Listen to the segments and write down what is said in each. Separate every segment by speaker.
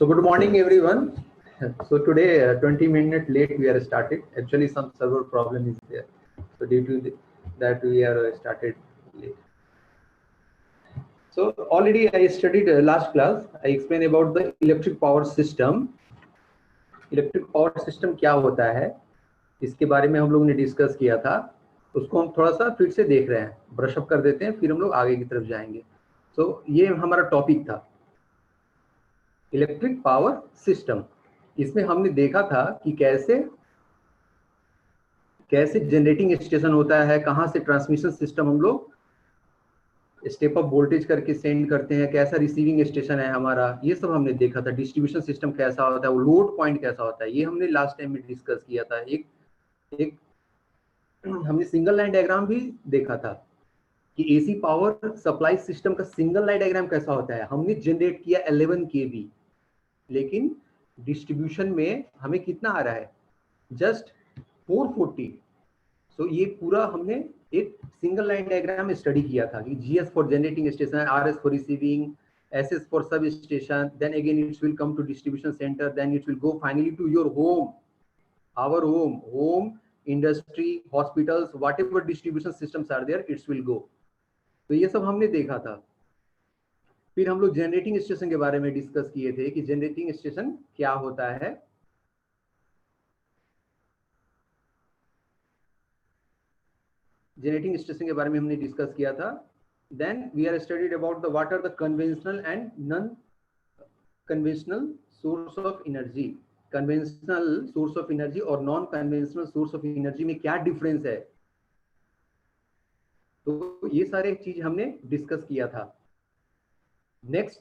Speaker 1: So good morning, everyone. So today, 20 minutes late we are started. Actually, some server problem is there. So due to that, we are started late. So already I studied last class. I explained about the electric power system. Electric power system क्या होता है, इसके बारे में हम लोगों ने discuss किया था. उसको हम थोड़ा सा फिर से देख रहे हैं, ब्रश अप कर देते हैं, फिर हम लोग आगे की तरफ जाएंगे. तो ये हमारा टॉपिक था, इलेक्ट्रिक पावर सिस्टम. इसमें हमने देखा था कि कैसे जनरेटिंग स्टेशन होता है, कहाँ से ट्रांसमिशन सिस्टम हम लोग स्टेप अप वोल्टेज करके सेंड करते हैं, कैसा रिसीविंग स्टेशन है हमारा, ये सब हमने देखा था. डिस्ट्रीब्यूशन सिस्टम कैसा होता है, वो लोड पॉइंट कैसा होता है, ये हमने लास्ट टाइम में डिस्कस किया था. एक हमने सिंगल लाइन डायग्राम भी देखा था कि एसी पावर सप्लाई सिस्टम का सिंगल लाइन डायग्राम कैसा होता है. हमने जनरेट किया 11 kV, लेकिन डिस्ट्रीब्यूशन में हमें कितना आ रहा है, जस्ट 440. सो ये पूरा हमने एक सिंगल लाइन डायग्राम स्टडी किया था कि GS for generating station, RS for receiving, SS for sub station, then again it's will come to distribution centre, then it will go finally to your home, our home, industry, hospitals, whatever distribution systems are there, it's will go. तो ये सब हमने देखा था. फिर हम लोग generating station के बारे में डिस्कस किए थे कि जनरेटिंग स्टेशन क्या होता है. जनरेटिंग स्टेशन के बारे में हमने डिस्कस किया था. Then we are studied about the what are the conventional and non conventional source of energy. Conventional source of energy और non conventional source of energy में क्या डिफरेंस है, तो ये सारे चीज हमने डिस्कस किया था. नेक्स्ट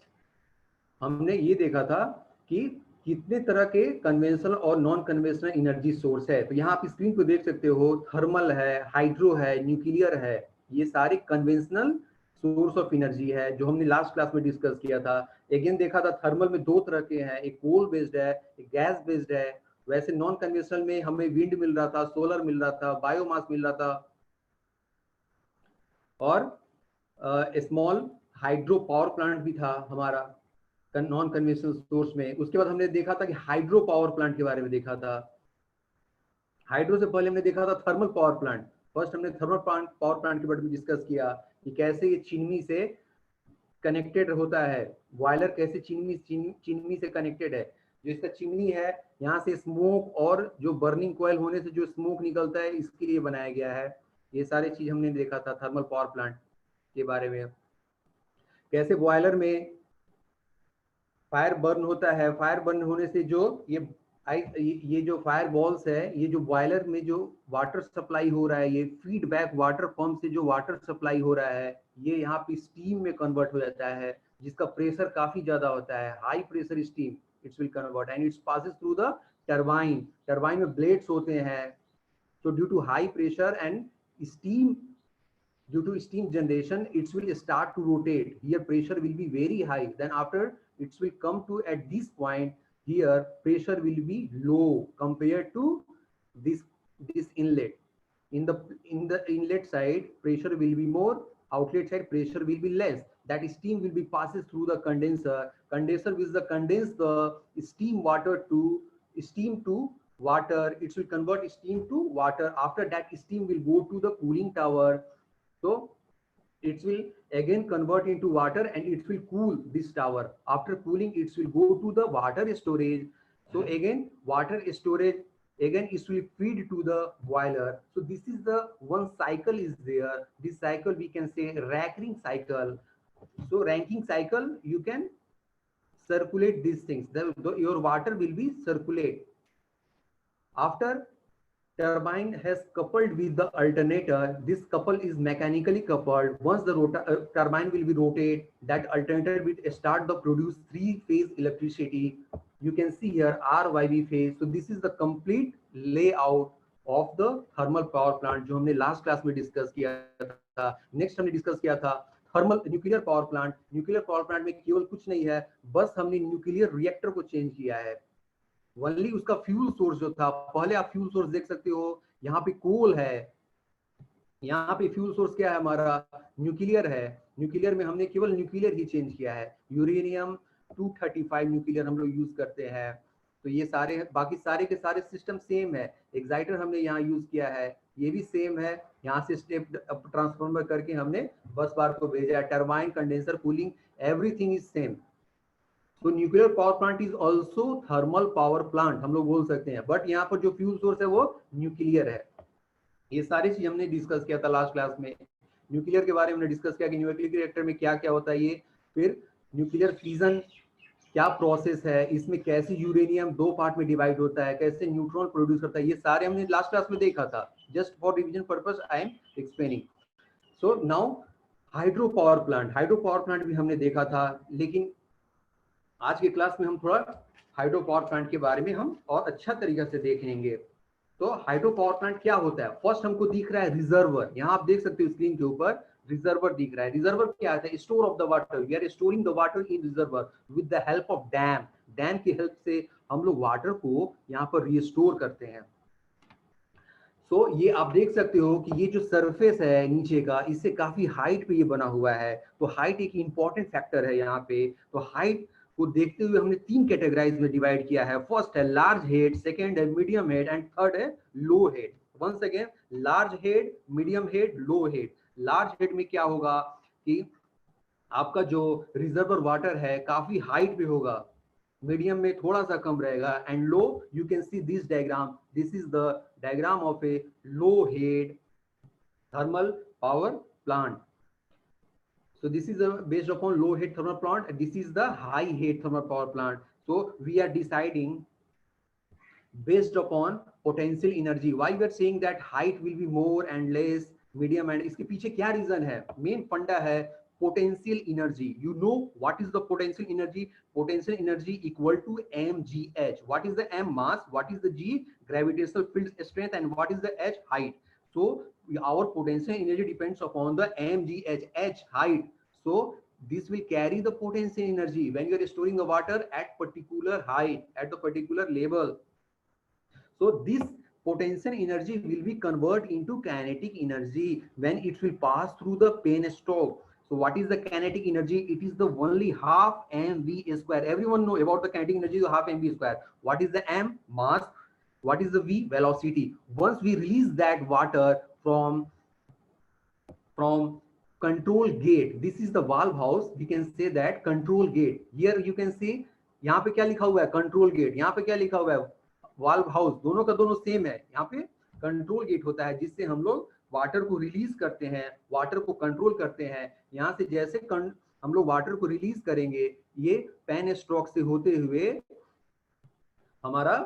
Speaker 1: हमने ये देखा था कि कितने तरह के कन्वेंशनल और नॉन कन्वेंशनल एनर्जी सोर्स है. तो यहाँ आप स्क्रीन पे देख सकते हो, थर्मल है, हाइड्रो है, न्यूक्लियर है, ये सारे कन्वेंशनल सोर्स ऑफ एनर्जी है जो हमने लास्ट क्लास में डिस्कस किया था. अगेन देखा था थर्मल में दो तरह के हैं, एक कोल बेस्ड है, एक गैस बेस्ड है. वैसे नॉन कन्वेंशनल में हमें विंड मिल रहा था, सोलर मिल रहा था, बायोमास मिल रहा था, और स्मॉल हाइड्रो पावर प्लांट भी था हमारा नॉन कन्वेंशनल सोर्स में. उसके बाद हमने देखा था कि हाइड्रो पावर प्लांट के बारे में देखा था. हाइड्रो से पहले हमने देखा था थर्मल पावर प्लांट. फर्स्ट हमने थर्मल पावर प्लांट के बारे में डिस्कस किया कि कैसे ये चिमनी से कनेक्टेड होता है, बॉयलर कैसे चिमनी से कनेक्टेड है. जो इसका चिमनी है, यहाँ से स्मोक और जो बर्निंग कॉइल होने से जो स्मोक निकलता है, इसके लिए बनाया गया है. ये सारी चीज हमने देखा था थर्मल पावर प्लांट के बारे में. कैसे बॉयलर में फायर बर्न होता है, फायर बर्न होने से जो ये जो फायर बॉल्स है, ये जो बॉयलर में जो वाटर सप्लाई हो रहा है, ये फीडबैक वाटर पंप से जो वाटर सप्लाई हो रहा है, ये यहाँ पे स्टीम में कन्वर्ट हो जाता है, जिसका प्रेशर काफी ज्यादा होता है, high pressure steam. It's will convert and it's passes through the turbine. Turbine में ब्लेड्स होते हैं. So due to high pressure and steam, due to steam generation, it will start to rotate. Here pressure will be very high. Then after it will come to at this point, here pressure will be low compared to this inlet. In the inlet side, pressure will be more. Outlet side, pressure will be less. That steam will be passes through the condenser. Condenser will condense the steam to water. It will convert steam to water. After that, steam will go to the cooling tower. So it will again convert into water and it will cool this tower. After cooling, it will go to the water storage. So again water storage, again it will feed to the boiler. So this is the one cycle is there. This cycle we can say ranking cycle. So ranking cycle, you can circulate these things. Your water will be circulate. After turbine has coupled with the alternator, this couple is mechanically coupled. Once the turbine will be rotate, that alternator will start the produce three-phase electricity. You can see here RYB phase. So this is the complete layout of the thermal power plant जो हमने last class में discuss किया था. Next हमने discuss किया था thermal nuclear power plant. Nuclear power plant में केवल कुछ नहीं है, बस हमने न्यूक्लियर रिएक्टर को चेंज किया है. ओनली उसका फ्यूल सोर्स जो था, पहले आप फ्यूल सोर्स देख सकते हो, यहाँ पे कोल है, यहाँ पे फ्यूल सोर्स क्या है हमारा, न्यूक्लियर है. न्यूक्लियर में हमने केवल न्यूक्लियर ही चेंज किया है. यूरेनियम 235 न्यूक्लियर हम लोग यूज करते हैं। तो ये सारे बाकी सारे के सारे सिस्टम सेम है। एक्साइटर हमने यहाँ यूज किया है, ये भी सेम है। यहाँ से स्टेप ट्रांसफॉर्मर करके हमने बस बार को भेजा है। Turbine, condenser, cooling, everything is same. तो nuclear power plant is also thermal power plant हम लोग बोल सकते हैं, बट यहाँ पर जो फ्यूल सोर्स है वो न्यूक्लियर है। ये सारी चीज हमने डिस्कस किया था लास्ट क्लास में। न्यूक्लियर के बारे में हमने डिस्कस किया कि न्यूक्लियर रिएक्टर में क्या क्या होता है ये, फिर न्यूक्लियर फ्यूजन क्या प्रोसेस है, इसमें कैसे यूरेनियम 2 पार्ट में डिवाइड होता है, कैसे न्यूट्रॉन प्रोड्यूस करता है, ये सारे हमने लास्ट क्लास में देखा था। Just for revision purpose I am explaining. So now hydro power plant भी हमने देखा था, लेकिन आज के क्लास में हम थोड़ा हाइड्रो पावर प्लांट के बारे में हम और अच्छा तरीके से देखेंगे। तो हाइड्रो पावर प्लांट क्या होता है? फर्स्ट हमको दिख रहा है रिजर्वर, यहाँ आप देख सकते हो स्क्रीन के ऊपर रिजर्वर दिख रहा है। रिजर्वर क्या होता है? Store of the water. We are storing the water in reservoir with the help of dam. Dam की हेल्प से हम लोग वाटर को यहाँ पर रिस्टोर करते हैं। सो ये आप देख सकते हो कि ये जो सरफेस है नीचे का, इससे काफी हाइट पे ये बना हुआ है। तो हाइट एक इंपॉर्टेंट फैक्टर है यहाँ पे। तो हाइट को देखते हुए हमने 3 कैटेगराइज में डिवाइड किया है। फर्स्ट है लार्ज हेड, सेकंड है मीडियम हेड एंड थर्ड है low head. Once again, large head, medium head, low head. Large head में क्या होगा कि आपका जो रिजर्वर वाटर है काफी हाइट पे होगा, मीडियम में थोड़ा सा कम रहेगा, and low you can see this diagram, this is the diagram of A low head thermal power plant. So this is based upon low head thermal plant, and this is the high head thermal power plant. So we are deciding based upon potential energy. Why we are saying that height will be more and less, medium and, इसके पीछे क्या reason है? Main फंडा है potential energy. You know what is the potential energy? Potential energy equal to mgh. What is the m? Mass. What is the g? Gravitational field strength. And what is the h? Height. So our potential energy depends upon the mgh, h height. So this will carry the potential energy when you are storing the water at particular height, at the particular level. So this potential energy will be converted into kinetic energy when it will pass through the penstock. So what is the kinetic energy? It is the only half mv square. Everyone know about the kinetic energy, the half mv square. What is the m? Mass. What is the v? Velocity. Once we release that water from control gate, this is the valve house, we can say that control gate. Here you can see यहाँ पे क्या लिखा हुआ है? Control gate. यहाँ पे क्या लिखा हुआ है? Valve house. दोनों का दोनों सेम है। यहाँ पे कंट्रोल गेट होता है जिससे हम लोग वाटर को रिलीज करते हैं, वाटर को कंट्रोल करते हैं। यहाँ से जैसे हम लोग वाटर को रिलीज करेंगे, ये पेन स्ट्रोक से होते हुए हमारा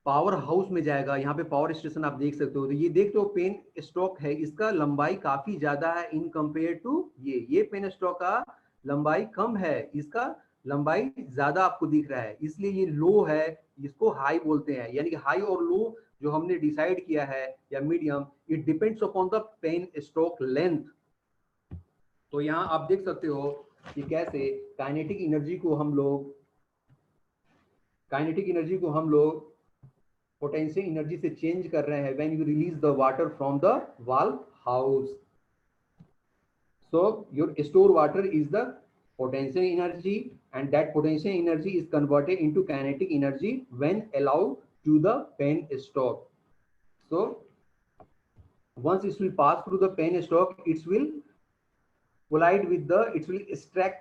Speaker 1: पावर हाउस में जाएगा। यहाँ पे पावर स्टेशन आप देख सकते हो। तो ये देखते हो पेन स्टॉक है, इसका लंबाई काफी ज्यादा है इन कंपेयर टू ये पेन स्टॉक का लंबाई कम है, इसका लंबाई ज्यादा आपको दिख रहा है, इसलिए ये लो है, इसको हाई बोलते हैं। यानी कि हाई और लो जो हमने डिसाइड किया है या medium, it depends upon the penstock length. तो यहाँ आप देख सकते हो कि कैसे काइनेटिक एनर्जी को हम लोग पोटेंशियल एनर्जी से चेंज कर रहे हैं when you release the water from the valve house. So your store water is the potential energy, and that potential energy is converted into kinetic energy when allowed to the penstock. So once it will pass through the penstock, it will collide with the, it will stick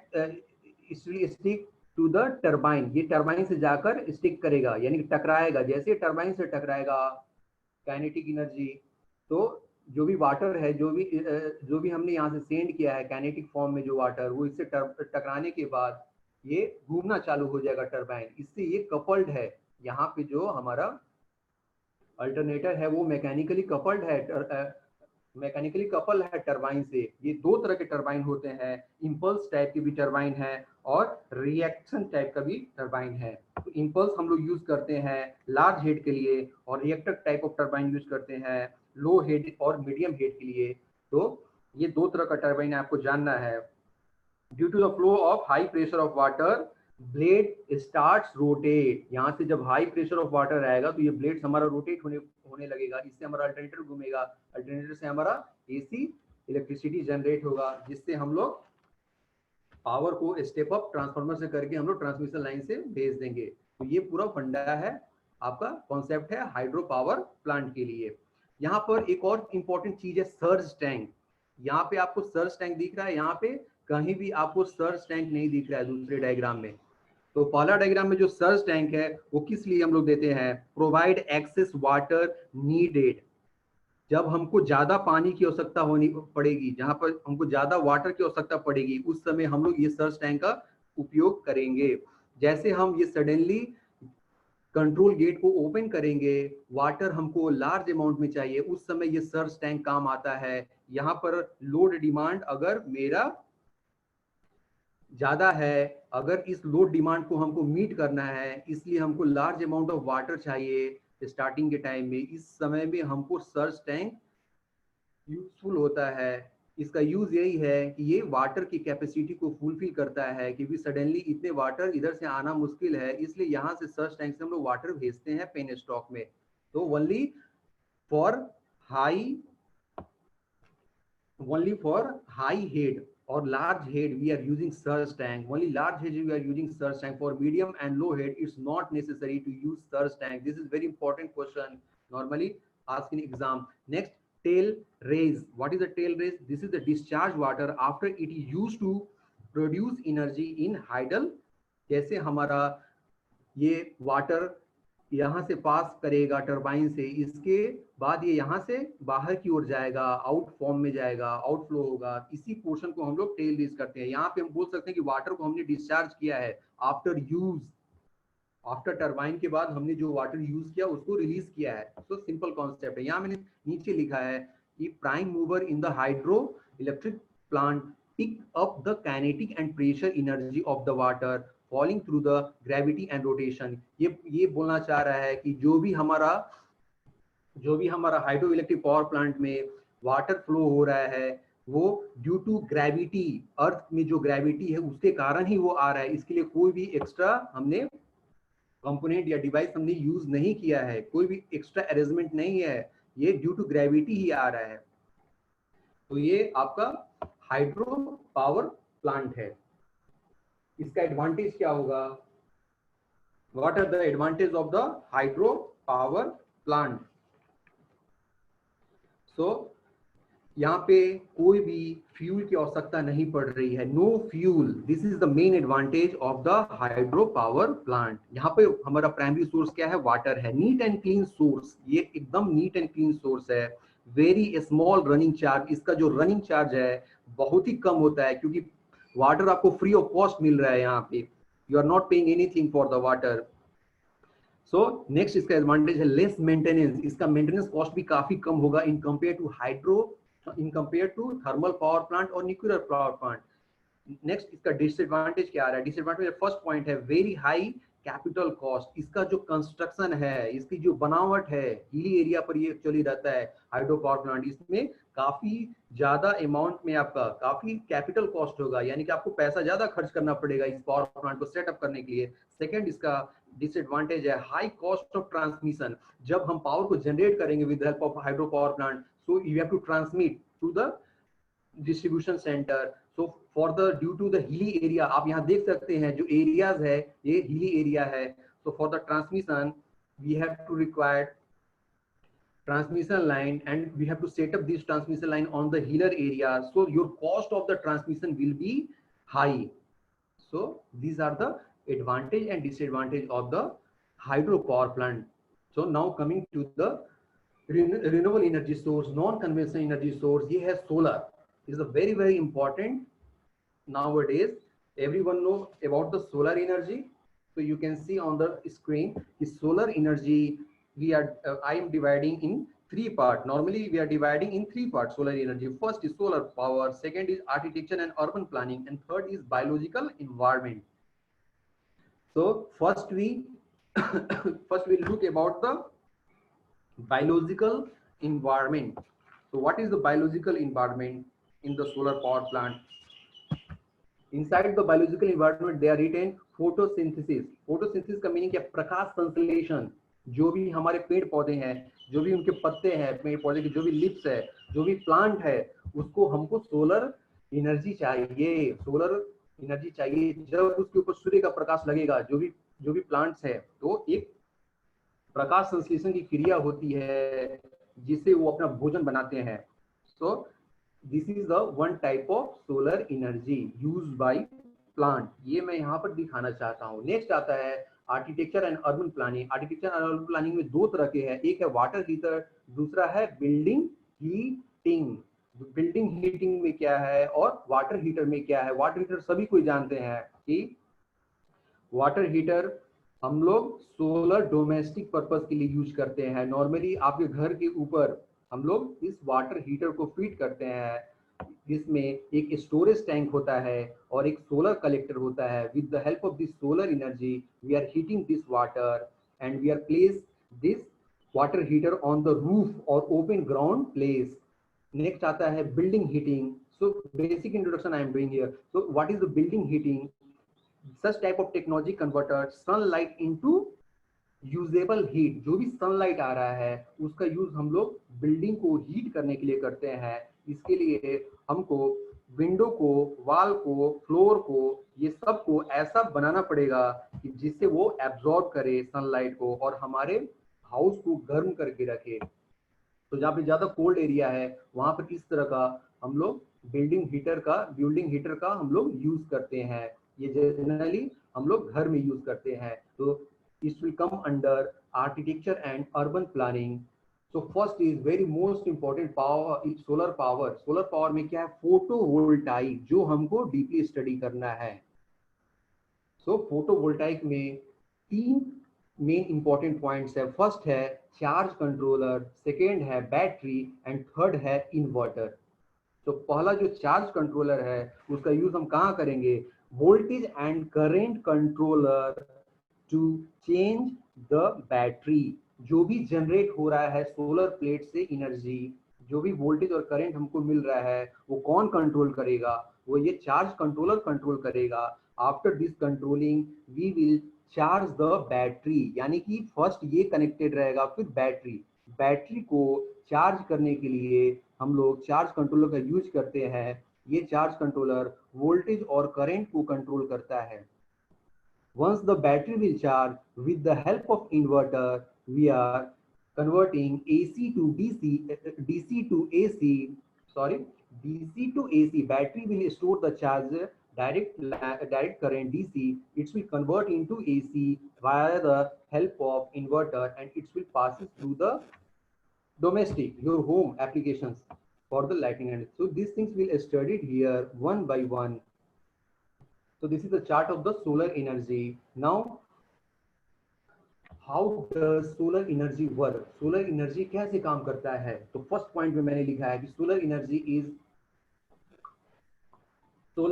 Speaker 1: to the turbine. ये turbine से जाकर stick करेगा, यानी कि टकराएगा। जैसे turbine से टकराएगा kinetic energy, तो जो भी वाटर है, जो भी हमने यहाँ से सेंड किया है काइनेटिक फॉर्म में जो वाटर, वो इससे टकराने के बाद ये घूमना चालू हो जाएगा टरबाइन। इससे ये कपल्ड है। यहाँ पे जो हमारा अल्टरनेटर है वो मैकेनिकली कपल है टरबाइन से। ये दो तरह के टरबाइन होते हैं, इंपल्स टाइप की भी टरबाइन है और रिएक्शन टाइप का भी टरबाइन है। तो इंपल्स हम लोग यूज करते हैं लार्ज हेड के लिए, और reactor type of turbine use करते हैं लो हेड और मीडियम हेड के लिए। तो ये दो तरह का टरबाइन आपको जानना है। Due to the flow of high pressure of water, blade starts rotate. यहाँ से जब हाई प्रेशर ऑफ वाटर आएगा तो ये ब्लेड हमारा रोटेट होने लगेगा। इससे हमारा अल्टरनेटर घूमेगा, अल्टरनेटर से हमारा एसी इलेक्ट्रिसिटी जनरेट होगा, जिससे हम लोग पावर को स्टेप अप ट्रांसफार्मर से करके हम लोग ट्रांसमिशन लाइन से भेज देंगे। तो ये पूरा फंडा है, आपका कॉन्सेप्ट है हाइड्रो पावर प्लांट के लिए। यहाँ पर एक और इंपॉर्टेंट चीज है सर्ज टैंक। यहाँ पे आपको सर्ज टैंक दिख रहा है, यहाँ पे कहीं भी आपको सर्ज टैंक नहीं दिख रहा है दूसरे डायग्राम में। तो पहला डायग्राम में जो सर्ज टैंक है वो किस लिए हम लोग देते हैं, प्रोवाइड एक्सेस वाटर नीडेड, जब हमको ज्यादा पानी की आवश्यकता होनी पड़ेगी, जहां पर हमको ज्यादा वाटर की आवश्यकता पड़ेगी, उस समय हम लोग ये सर्ज टैंक का उपयोग करेंगे। जैसे हम ये सडनली कंट्रोल गेट को ओपन करेंगे, वाटर हमको लार्ज अमाउंट में चाहिए, उस समय ये सर्ज टैंक काम आता है। यहाँ पर लोड डिमांड अगर मेरा ज्यादा है, अगर इस लोड डिमांड को हमको मीट करना है, इसलिए हमको लार्ज अमाउंट ऑफ वाटर चाहिए स्टार्टिंग के टाइम में, इस समय में हमको सर्ज टैंक यूजफुल होता है। इसका यूज यही है कि ये वाटर की कैपेसिटी को फुलफिल करता है, क्योंकि सडनली इतने वाटर इधर से आना मुश्किल है, इसलिए यहाँ से सर्ज टैंक से हम लोग वाटर भेजते हैं पेन स्टॉक में। तो only for high head or large head we are using surge tank. Only large head we are using surge tank. For medium and low head it's not necessary to use surge tank. This is very important question normally asked in exam. Next, tail raise. What is the tail raise? This is the discharge water after it is used to produce energy in idle. जैसे हमारा ये water यहाँ से पास करेगा turbine से, इसके बाद ये यहाँ से बाहर की ओर जाएगा, आउट फॉर्म में जाएगा, आउटफ्लो होगा, इसी पोर्शन को हम लोग टेल रिलीज करते हैं। यहाँ पे हम बोल सकते हैं कि वाटर को हमने डिस्चार्ज किया है आफ्टर यूज, आफ्टर टरबाइन के बाद हमने जो वाटर यूज किया उसको रिलीज किया है। तो सिंपल कॉन्सेप्ट है। यहाँ मैंने नीचे लिखा है कि prime mover in the hydro electric plant pick up the kinetic and pressure energy of the water falling through the gravity and rotation. ये बोलना चाह रहा है कि जो भी हमारा हाइड्रो इलेक्ट्रिक पावर प्लांट में वाटर फ्लो हो रहा है वो ड्यू टू ग्रेविटी, अर्थ में जो ग्रेविटी है उसके कारण ही वो आ रहा है। इसके लिए कोई भी एक्स्ट्रा हमने कंपोनेंट या डिवाइस हमने यूज नहीं किया है, कोई भी एक्स्ट्रा अरेंजमेंट नहीं है, ये ड्यू टू ग्रेविटी ही आ रहा है। तो ये आपका हाइड्रो पावर प्लांट है। इसका एडवांटेज क्या होगा, what are the advantage of the hydro power plant. So यहाँ पे कोई भी फ्यूल की आवश्यकता नहीं पड़ रही है, no fuel. This is the main advantage of the hydro power plant. यहाँ पे हमारा प्राइमरी सोर्स क्या है, वाटर है, नीट एंड क्लीन सोर्स, ये एकदम नीट एंड क्लीन सोर्स है। वेरी स्मॉल रनिंग चार्ज, इसका जो रनिंग चार्ज है बहुत ही कम होता है, क्योंकि वाटर आपको फ्री ऑफ कॉस्ट मिल रहा है, यहाँ पे you are not paying anything for the water. So next इसका एडवांटेज है लेस मेंटेनेंस, इसका मेंटेनेंस कॉस्ट भी काफी कम होगा in compare to thermal power plant और न्यूक्लियर पावर प्लांट। नेक्स्ट इसका डिसएडवांटेज क्या आ रहा है, डिसएडवांटेज फर्स्ट पॉइंट है वेरी हाई कैपिटल कॉस्ट। इसका जो कंस्ट्रक्शन है, इसकी जो बनावट है, हिली एरिया पर ये एक्चुअली रहता है हाइड्रो पावर प्लांट, इसमें काफी ज्यादा अमाउंट में आपका काफी कैपिटल कॉस्ट होगा, यानी कि आपको पैसा ज्यादा खर्च करना पड़ेगा इस पावर प्लांट को सेटअप करने के लिए। सेकंड इसका डिसएडवांटेज है हाई कॉस्ट ऑफ ट्रांसमिशन। जब हम पावर को जनरेट करेंगे with help of hydro power plant, so you have to transmit to the distribution center, so for the due to the hilly area, आप यहाँ देख सकते हैं जो areas है ये hilly area है, so for the transmission we have to require transmission line and we have to set up this transmission line on the hilly area, so your cost of the transmission will be high. So these are the advantage and disadvantage of the hydro power plant. So now coming to the renewable energy source, non-conventional energy source, ये है solar, is a very important nowadays. Everyone know about the solar energy, so you can see on the screen is solar energy. We are I am dividing in three parts. Normally we are dividing in three parts solar energy. First is solar power, second is architecture and urban planning, and third is biological environment. So first we look about the biological environment. So what is the biological environment in the solar power plant? Inside the biological environment they are written photosynthesis. Photosynthesis का meaning क्या, प्रकाश संश्लेषण। जो भी हमारे पेड़ पौधे हैं, जो भी उनके पत्ते हैं, पेड़ पौधे के जो भी लिप्स है, जो भी प्लांट है, उसको हमको सोलर एनर्जी चाहिए, सोलर एनर्जी चाहिए जब उसके ऊपर सूर्य का प्रकाश लगेगा। जो भी प्लांट्स है तो एक प्रकाश संश्लेषण की क्रिया होती है जिससे वो अपना भोजन बनाते हैं। So this is the one type of solar energy used by plant. ये मैं यहाँ पर दिखाना चाहता हूँ। नेक्स्ट आता है architecture and urban planning. Architecture and urban planning में दो तरह के हैं, एक है वाटर हीटर, दूसरा है बिल्डिंग हीटिंग। बिल्डिंग हीटिंग में क्या है और वाटर हीटर में क्या है। वाटर हीटर सभी कोई जानते हैं कि वाटर हीटर हम लोग सोलर डोमेस्टिक पर्पस के लिए यूज करते हैं। नॉर्मली आपके घर के ऊपर हम लोग इस वाटर हीटर को फिट करते हैं, जिसमें एक स्टोरेज टैंक होता है और एक सोलर कलेक्टर होता है। With the help of this solar energy we are heating this water and we are place this water heater on the roof और ओपन ग्राउंड प्लेस। नेक्स्ट आता है building heating. So basic introduction I am doing here. So what is the building heating? Such type of technology converts sunlight into usable heat. जो भी sunlight आ रहा है उसका use हम लोग बिल्डिंग को हीट करने के लिए करते हैं। इसके लिए हमको विंडो को, वॉल को, फ्लोर को, ये सब को ऐसा बनाना पड़ेगा कि जिससे वो एब्जॉर्ब करे सनलाइट को और हमारे हाउस को गर्म करके रखे। तो जहाँ पे ज्यादा कोल्ड एरिया है वहां पर इस तरह का हम लोग बिल्डिंग हीटर का हम लोग यूज करते हैं। ये जनरली हम लोग घर में यूज करते हैं। तो it will come under architecture and urban planning. तो first is very most important power is solar power. Solar power में क्या है? फोटोवोल्टाइक, जो हमको डीपली स्टडी करना है। सो फोटोवोल्टाइक में तीन मेन इंपॉर्टेंट पॉइंट्स है। फर्स्ट है चार्ज कंट्रोलर, सेकेंड है बैटरी एंड थर्ड है इन्वर्टर। तो पहला जो चार्ज कंट्रोलर है उसका यूज हम कहाँ करेंगे? Voltage and current controller to change the battery. जो भी जनरेट हो रहा है सोलर प्लेट से एनर्जी, जो भी वोल्टेज और करंट हमको मिल रहा है वो कौन कंट्रोल करेगा? वो ये चार्ज कंट्रोलर कंट्रोल करेगा। After this controlling we will charge the battery, यानी कि फर्स्ट ये कनेक्टेड रहेगा फिर बैटरी। बैटरी को चार्ज करने के लिए हम लोग चार्ज कंट्रोलर का यूज करते हैं। ये चार्ज कंट्रोलर वोल्टेज और करंट को कंट्रोल करता है। Once the battery will charge, with the help of inverter, we are converting AC to DC, DC to AC, sorry, DC to AC. Battery will store the charge direct current DC. It will convert into AC via the help of inverter, and it will pass it through the domestic, your home applications for the lighting. And so these things will studied here one by one. So this is the chart of the solar energy. Now, how does solar energy work? Solar energy कैसे काम करता है? तो first point में मैंने लिखा है कि solar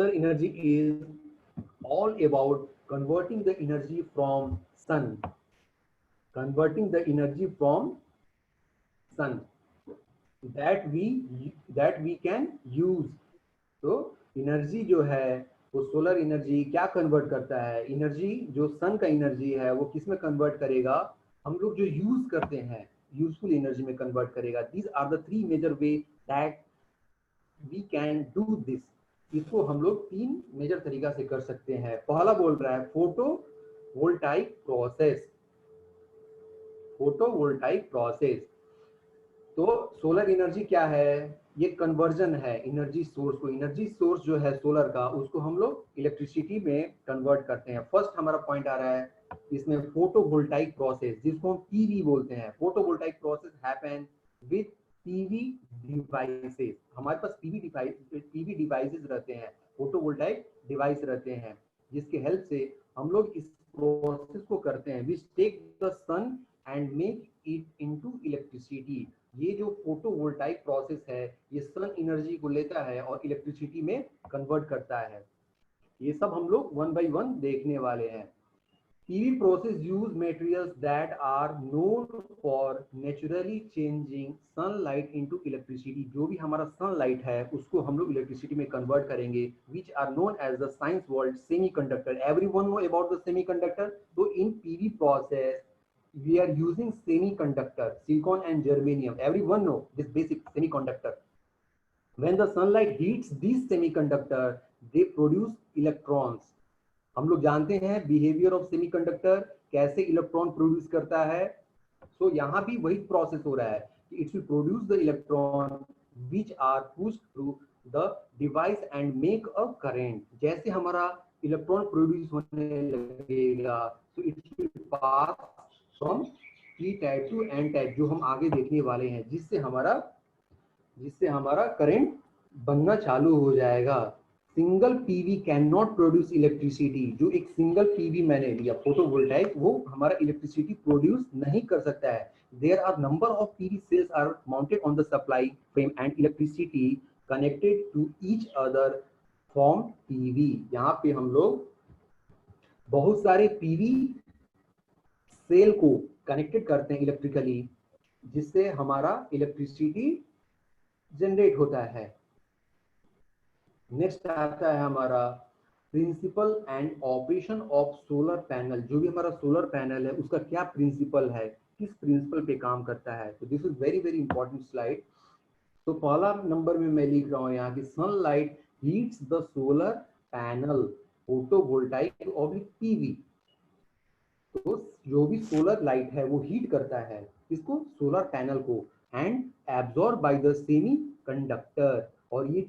Speaker 1: energy is all about converting the energy from sun. Converting the energy from sun that we can use. तो एनर्जी जो है वो सोलर एनर्जी क्या कन्वर्ट करता है? एनर्जी जो सन का एनर्जी है वो किस में कन्वर्ट करेगा? हम लोग जो यूज करते हैं यूजफुल एनर्जी में कन्वर्ट करेगा। These are the three major way that we can do this. इसको हम लोग तीन मेजर तरीका से कर सकते हैं। पहला बोल रहा है फोटोवोल्टाइक प्रोसेस। फोटोवोल्टाइक प्रोसेस तो सोलर एनर्जी क्या है? ये कन्वर्जन है एनर्जी सोर्स को। एनर्जी सोर्स जो है सोलर का उसको हम लोग इलेक्ट्रिसिटी में कन्वर्ट करते हैं। फर्स्ट हमारा पॉइंट आ रहा है इसमें फोटोवोल्टाइक प्रोसेस, जिसको हम पीवी बोलते हैं। Photovoltaic process happen with PV devices. हमारे पास पीवी डिवाइसेस रहते हैं, फोटोवोल्टाइक डिवाइस रहते हैं, जिसके हेल्प से हम लोग इस प्रोसेस को करते हैं। Which take the sun and make it into electricity. ये जो फोटोवोल्टाइक प्रोसेस है ये सन एनर्जी को लेता है और इलेक्ट्रिसिटी में कन्वर्ट करता है। ये सब हम लोग वन बाय वन देखने वाले हैं। PV process use materials that are known for naturally changing sunlight into electricity। जो भी हमारा sunlight है उसको हम लोग इलेक्ट्रिसिटी में कन्वर्ट करेंगे, which are known as the science world semiconductor। Everyone know about the semiconductor। तो in PV process we are using semiconductor, silicon and germanium। Everyone know this basic semiconductor। When the sunlight heats this semiconductor, they produce electrons. हम लोग जानते हैं behaviour of semiconductor कैसे electron produce करता है। सो यहाँ भी वही प्रोसेस हो रहा है कि it will produce the electron which are pushed through the device and make a current. जैसे हमारा इलेक्ट्रॉन प्रोड्यूस होने लगेगा तो it will pass from P type to N type, जो हम आगे देखने वाले हैं, जिससे हमारा करंट बनना चालू हो जाएगा। Single PV can not produce electricity. जो एक सिंगल पीवी मैंने लिया फोटोवोल्टाइक, वो हमारा इलेक्ट्रिसिटी प्रोड्यूस नहीं कर सकता है। There are number of PV cells are mounted on the supply frame and electricity connected to each other from PV. यहाँ पे हम लोग बहुत सारे पीवी सेल को कनेक्टेड करते हैं इलेक्ट्रिकली, जिससे हमारा इलेक्ट्रिसिटी जनरेट होता है। नेक्स्ट आता है हमारा principle and operation of solar panel. जो भी हमारा सोलर पैनल है उसका क्या प्रिंसिपल है, किस प्रिंसिपल पे काम करता है। तो this is very very important slide. तो पहला नंबर में मैं लिख रहा हूँ यहाँ की sunlight heats the solar panel photovoltaic और पीवी। तो जो भी सोलर लाइट है वो हीट करता है इसको, सोलर पैनल को, and absorb by the semi conductor. और ये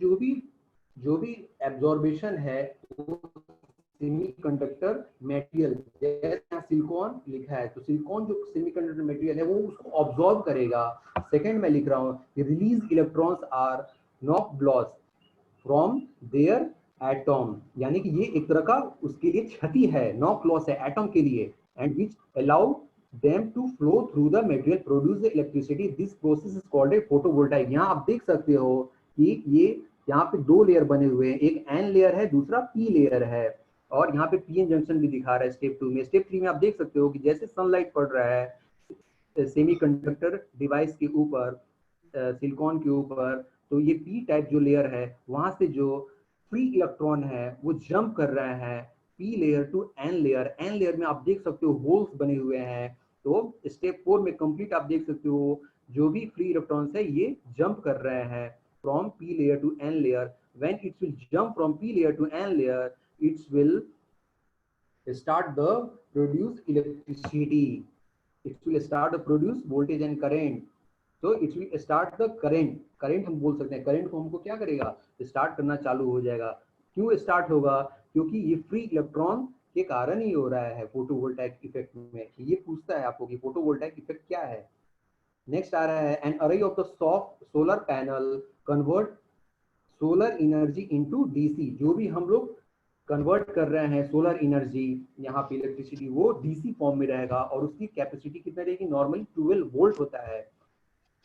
Speaker 1: जो भी एब्जॉर्बेशन है वो सेमीकंडक्टर मटेरियल, जैसे सिलिकॉन लिखा है तो सिलिकॉन जो सेमीकंडक्टर मटेरियल है वो उसको ऑब्जॉर्ब करेगा। सेकंड में लिख रहा हूँ release electrons are knock loose from their atom, यानी कि ये एक तरह का उसके लिए क्षति है, नॉक लॉस है एटॉम के लिए, and which allow them to flow through the material produce the electricity. This process is called a photovoltaic। यहाँ आप देख सकते हो कि ये यहाँ पे दो लेयर बने हुए हैं, एक एन लेयर है दूसरा पी लेयर है, और यहाँ पे पीएन जंक्शन भी दिखा रहा है स्टेप 2 में। स्टेप 3 में आप देख सकते हो कि जैसे सनलाइट पड़ रहा है सेमीकंडक्टर डिवाइस के ऊपर, सिलिकॉन के ऊपर, तो ये पी टाइप जो लेयर है वहां से जो फ्री इलेक्ट्रॉन है वो जंप कर रहा है P layer to N layer. N layer में आप देख सकते हो होल्स बने हुए हैं। तो स्टेप 4 में कंप्लीट आप देख सकते हो जो भी फ्री इलेक्ट्रॉन्स है ये जंप कर रहे हैं from P layer to N layer. When it will jump from P layer to N layer it's will start the produce electricity, it will start the produce voltage and current। तो it will start the current हम बोल सकते हैं, current को हमको क्या करेगा, start करना चालू हो जाएगा। क्यों स्टार्ट होगा, क्योंकि ये फ्री इलेक्ट्रॉन के कारण ही हो रहा है फोटोवोल्टाइक इफेक्ट में। ये पूछता है आपको कि फोटोवोल्टाइक इफेक्ट क्या है। नेक्स्ट आ रहा है एन अरे of the soft solar panel convert solar energy into DC. जो भी हम लोग कन्वर्ट कर रहे हैं सोलर एनर्जी यहाँ पे इलेक्ट्रिसिटी, वो डीसी फॉर्म में रहेगा और उसकी कैपेसिटी कितना रहेगी, नॉर्मली 12 वोल्ट होता है।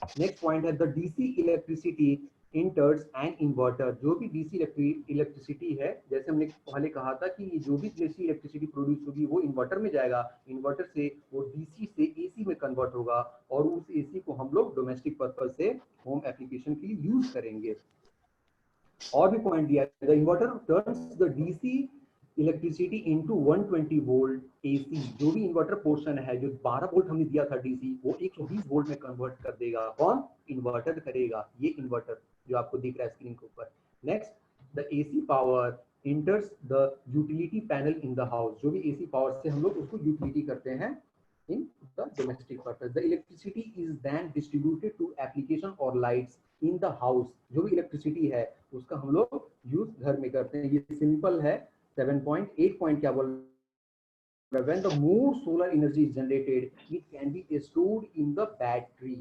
Speaker 1: नेक्स्ट पॉइंट है the DC electricity enters an inverter. जो भी डीसी इलेक्ट्रिसिटी है, जैसे हमने पहले कहा था कि जो भी डीसी इलेक्ट्रिसिटी प्रोड्यूस होगी वो इन्वर्टर में जाएगा, इन्वर्टर से वो डीसी से एसी में कन्वर्ट होगा और उस एसी को हम लोग डोमेस्टिक पर्पज से होम एप्लीकेशन के लिए यूज करेंगे। और भी पॉइंट दिया है the inverter turns the DC electricity into 120 volt AC. जो भी इन्वर्टर पोर्शन है, जो 12 वोल्ट हमने दिया था डीसी, वो 120 वोल्ट में कन्वर्ट कर देगा। कौन, इन्वर्टर करेगा, ये इन्वर्टर जो आपको दिख रहा है स्क्रीन के ऊपर। Next the AC power इंटर्स the utility panel in the house. जो भी एसी पावर से हम लोग उसको यूटिलिटी करते हैं in the domestic purpose। The electricity is then distributed to application or lights in the house। जो भी इलेक्ट्रिसिटी है उसका हम लोग यूज घर में करते हैं। ये सिंपल है। 7.8 पॉइंट क्या बोल रहा है, when the more solar energy is generated it can be stored in the battery।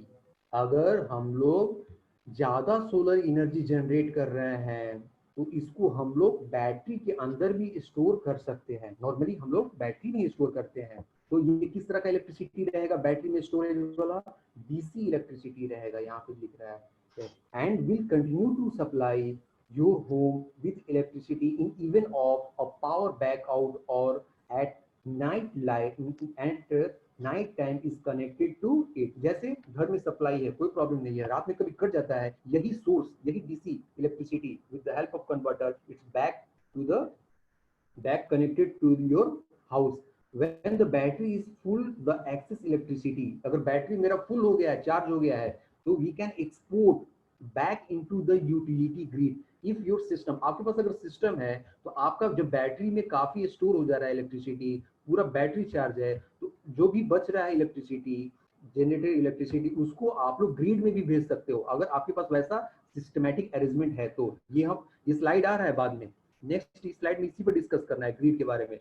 Speaker 1: अगर हम लोग ज्यादा सोलर एनर्जी जनरेट कर रहे हैं तो इसको हम लोग बैटरी के अंदर भी स्टोर कर सकते हैं। नॉर्मली हम लोग बैटरी में स्टोर करते हैं। तो ये किस तरह का इलेक्ट्रिसिटी रहेगा बैटरी में स्टोरेज वाला, डीसी इलेक्ट्रिसिटी रहेगा, यहाँ पे लिख रहा है। And will continue to supply your home with electricity in even of a power blackout और at night light and night time is connected to it. जैसे घर में सप्लाई है, कोई प्रॉब्लम नहीं है, रात में कभी कट जाता है, यही सोर्स, यही DC electricity with the help of converter it's back connected to your house। when the battery is full the excess electricity, अगर बैटरी मेरा फुल हो गया है, चार्ज हो गया है, तो we can export back into the utility grid। If your system, आपके पास अगर सिस्टम है तो आपका जब बैटरी में काफी स्टोर हो जा रहा है इलेक्ट्रिसिटी, पूरा बैटरी चार्ज है, तो जो भी बच रहा है इलेक्ट्रिसिटी, जनरेटेड इलेक्ट्रिसिटी, उसको आप लोग ग्रिड में भी भेज सकते हो अगर आपके पास वैसा सिस्टमैटिक अरेंजमेंट है। तो ये स्लाइड आ रहा है बाद में, नेक्स्ट स्लाइड में इसी पर डिस्कस करना है ग्रिड के बारे में।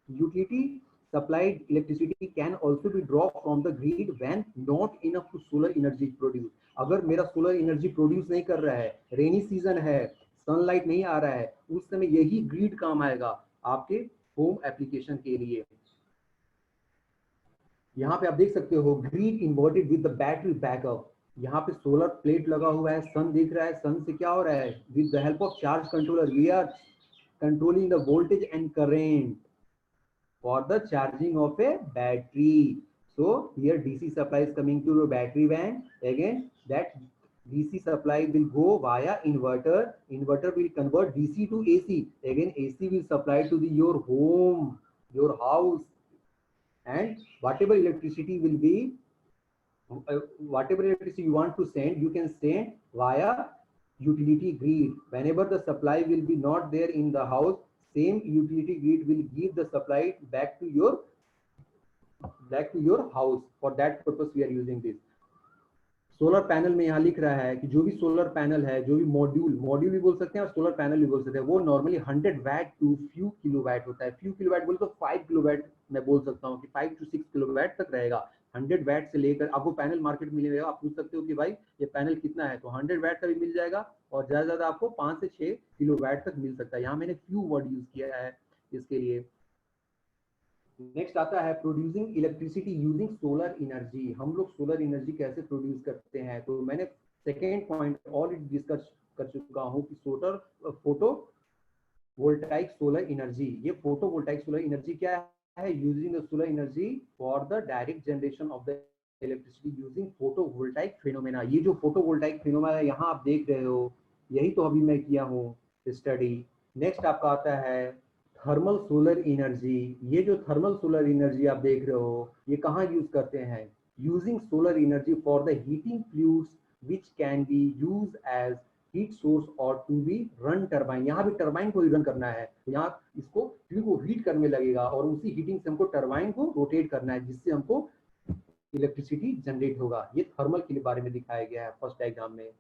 Speaker 1: Utility supplied electricity can also be dropped from the grid when not enough to solar energy produce। अगर मेरा सोलर एनर्जी प्रोड्यूस नहीं कर रहा है, रेनी सीजन है, सनलाइट नहीं आ रहा है, उस समय यही ग्रिड काम आएगा आपके होम एप्लीकेशन के लिए। यहाँ पे आप देख सकते हो grid inverted with the battery backup. यहाँ पे सोलर प्लेट लगा हुआ है, सन दिख रहा है, सन से क्या हो रहा है, with the help of charge controller we are controlling the voltage and current for the charging of a battery। So here DC supply is coming to the battery bank. Again that DC supply will go via inverter, inverter will convert DC to AC, again AC will supply to your home, your house, and whatever electricity will be, whatever electricity you want to send, you can send via utility grid। whenever the supply will be not there in the house, same utility grid will give the supply back to your house। for that purpose we are using this। Solar panel में यहाँ लिख रहा है कि जो भी solar panel है, जो भी मॉड्यूल भी बोल सकते हैं और सोलर पैनल भी बोल सकते हैं, वो normally 100 watt to few kilowatt होता है। फ्यू किलोवाट बोले तो 5 किलोवाट मैं बोल सकता हूँ कि 5 to 6 किलोवाट तक रहेगा। 100 वैट से लेकर आपको पैनल मार्केट में मिलेगा, आप पूछ सकते हो कि भाई ये पैनल कितना है, तो 100 वैट का भी मिल जाएगा और ज्यादा ज्यादा आपको 5 से 6 किलोवाट तक मिल सकता है। यहाँ मैंने फ्यू वर्ड यूज किया है इसके लिए। नेक्स्ट आता है producing electricity using solar energy. हम लोग सोलर एनर्जी कैसे प्रोड्यूस करते हैं, तो मैंने सेकेंड पॉइंट ऑलरेडी डिस्कस कर चुका हूँ कि फोटो वोल्टाइक सोलर एनर्जी। ये फोटो वोल्टाइक सोलर एनर्जी क्या है, using the solar energy for the direct generation of the electricity using photo voltaic phenomena. ये जो फोटो वोल्टाइक फिनोमेना यहाँ आप देख रहे हो, यही तो अभी मैं किया हूँ स्टडी। नेक्स्ट आपका आता है थर्मल सोलर एनर्जी। ये जो थर्मल सोलर एनर्जी आप देख रहे हो, ये कहाँ यूज करते हैं, using solar energy for the heating fluids which can be use as heat source और टू बी रन टरबाइन। यहाँ भी टरबाइन को ही रन करना है, तो यहाँ इसको फ्लू को हीट करने लगेगा और उसी हीटिंग से हमको टरबाइन को रोटेट करना है, जिससे हमको इलेक्ट्रिसिटी जनरेट होगा। ये थर्मल के बारे में दिखाया गया है फर्स्ट डायग्राम में।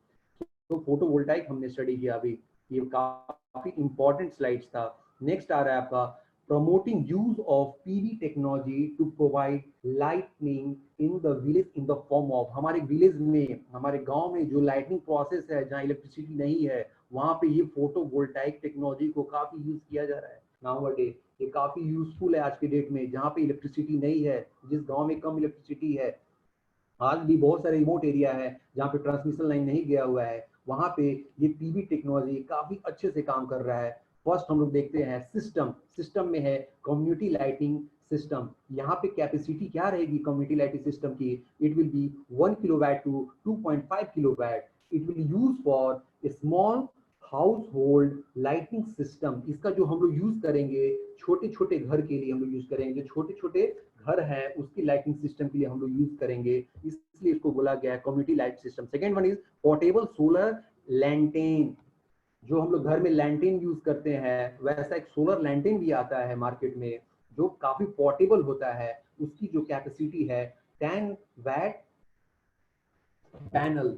Speaker 1: तो फोटोवोल्टाइक हमने स्टडी किया अभी, ये काफी इंपॉर्टेंट स्लाइड्स था। नेक्स्ट आ रहा है आपका promoting use of PV technology to provide lightning in the village in the form of. हमारे विलेज में, हमारे गांव में जो लाइटनिंग प्रोसेस है, जहाँ इलेक्ट्रिसिटी नहीं है, वहां पे ये फोटोवोल्टाइक टेक्नोलॉजी को काफी यूज किया जा रहा है नाउअडेज। ये काफी यूजफुल है आज के डेट में, जहाँ पे इलेक्ट्रिसिटी नहीं है, जिस गाँव में कम इलेक्ट्रिसिटी है। आज भी बहुत सारे रिमोट एरिया है जहाँ पे ट्रांसमिशन लाइन नहीं गया हुआ है, वहां पे ये पीवी टेक्नोलॉजी काफी अच्छे से काम कर रहा है। फर्स्ट हम लोग देखते हैं सिस्टम में है कम्युनिटी लाइटिंग सिस्टम। यहाँ पे कैपेसिटी क्या रहेगी कम्युनिटी लाइटिंग सिस्टम की, it will be 1 kilowatt to 2.5 kilowatt. It will use for small household lighting system. इसका जो हम लोग यूज करेंगे छोटे छोटे घर के लिए हम लोग यूज करेंगे, जो छोटे छोटे घर है उसकी लाइटिंग सिस्टम के लिए हम लोग यूज करेंगे, इसलिए इसको बोला गया है community light system. Second one is portable solar lantern. जो हम लोग घर में लैंटेन यूज करते हैं, वैसा एक सोलर लैंटेन भी आता है मार्केट में, जो काफी पोर्टेबल होता है। उसकी जो कैपेसिटी है 10 वैट पैनल,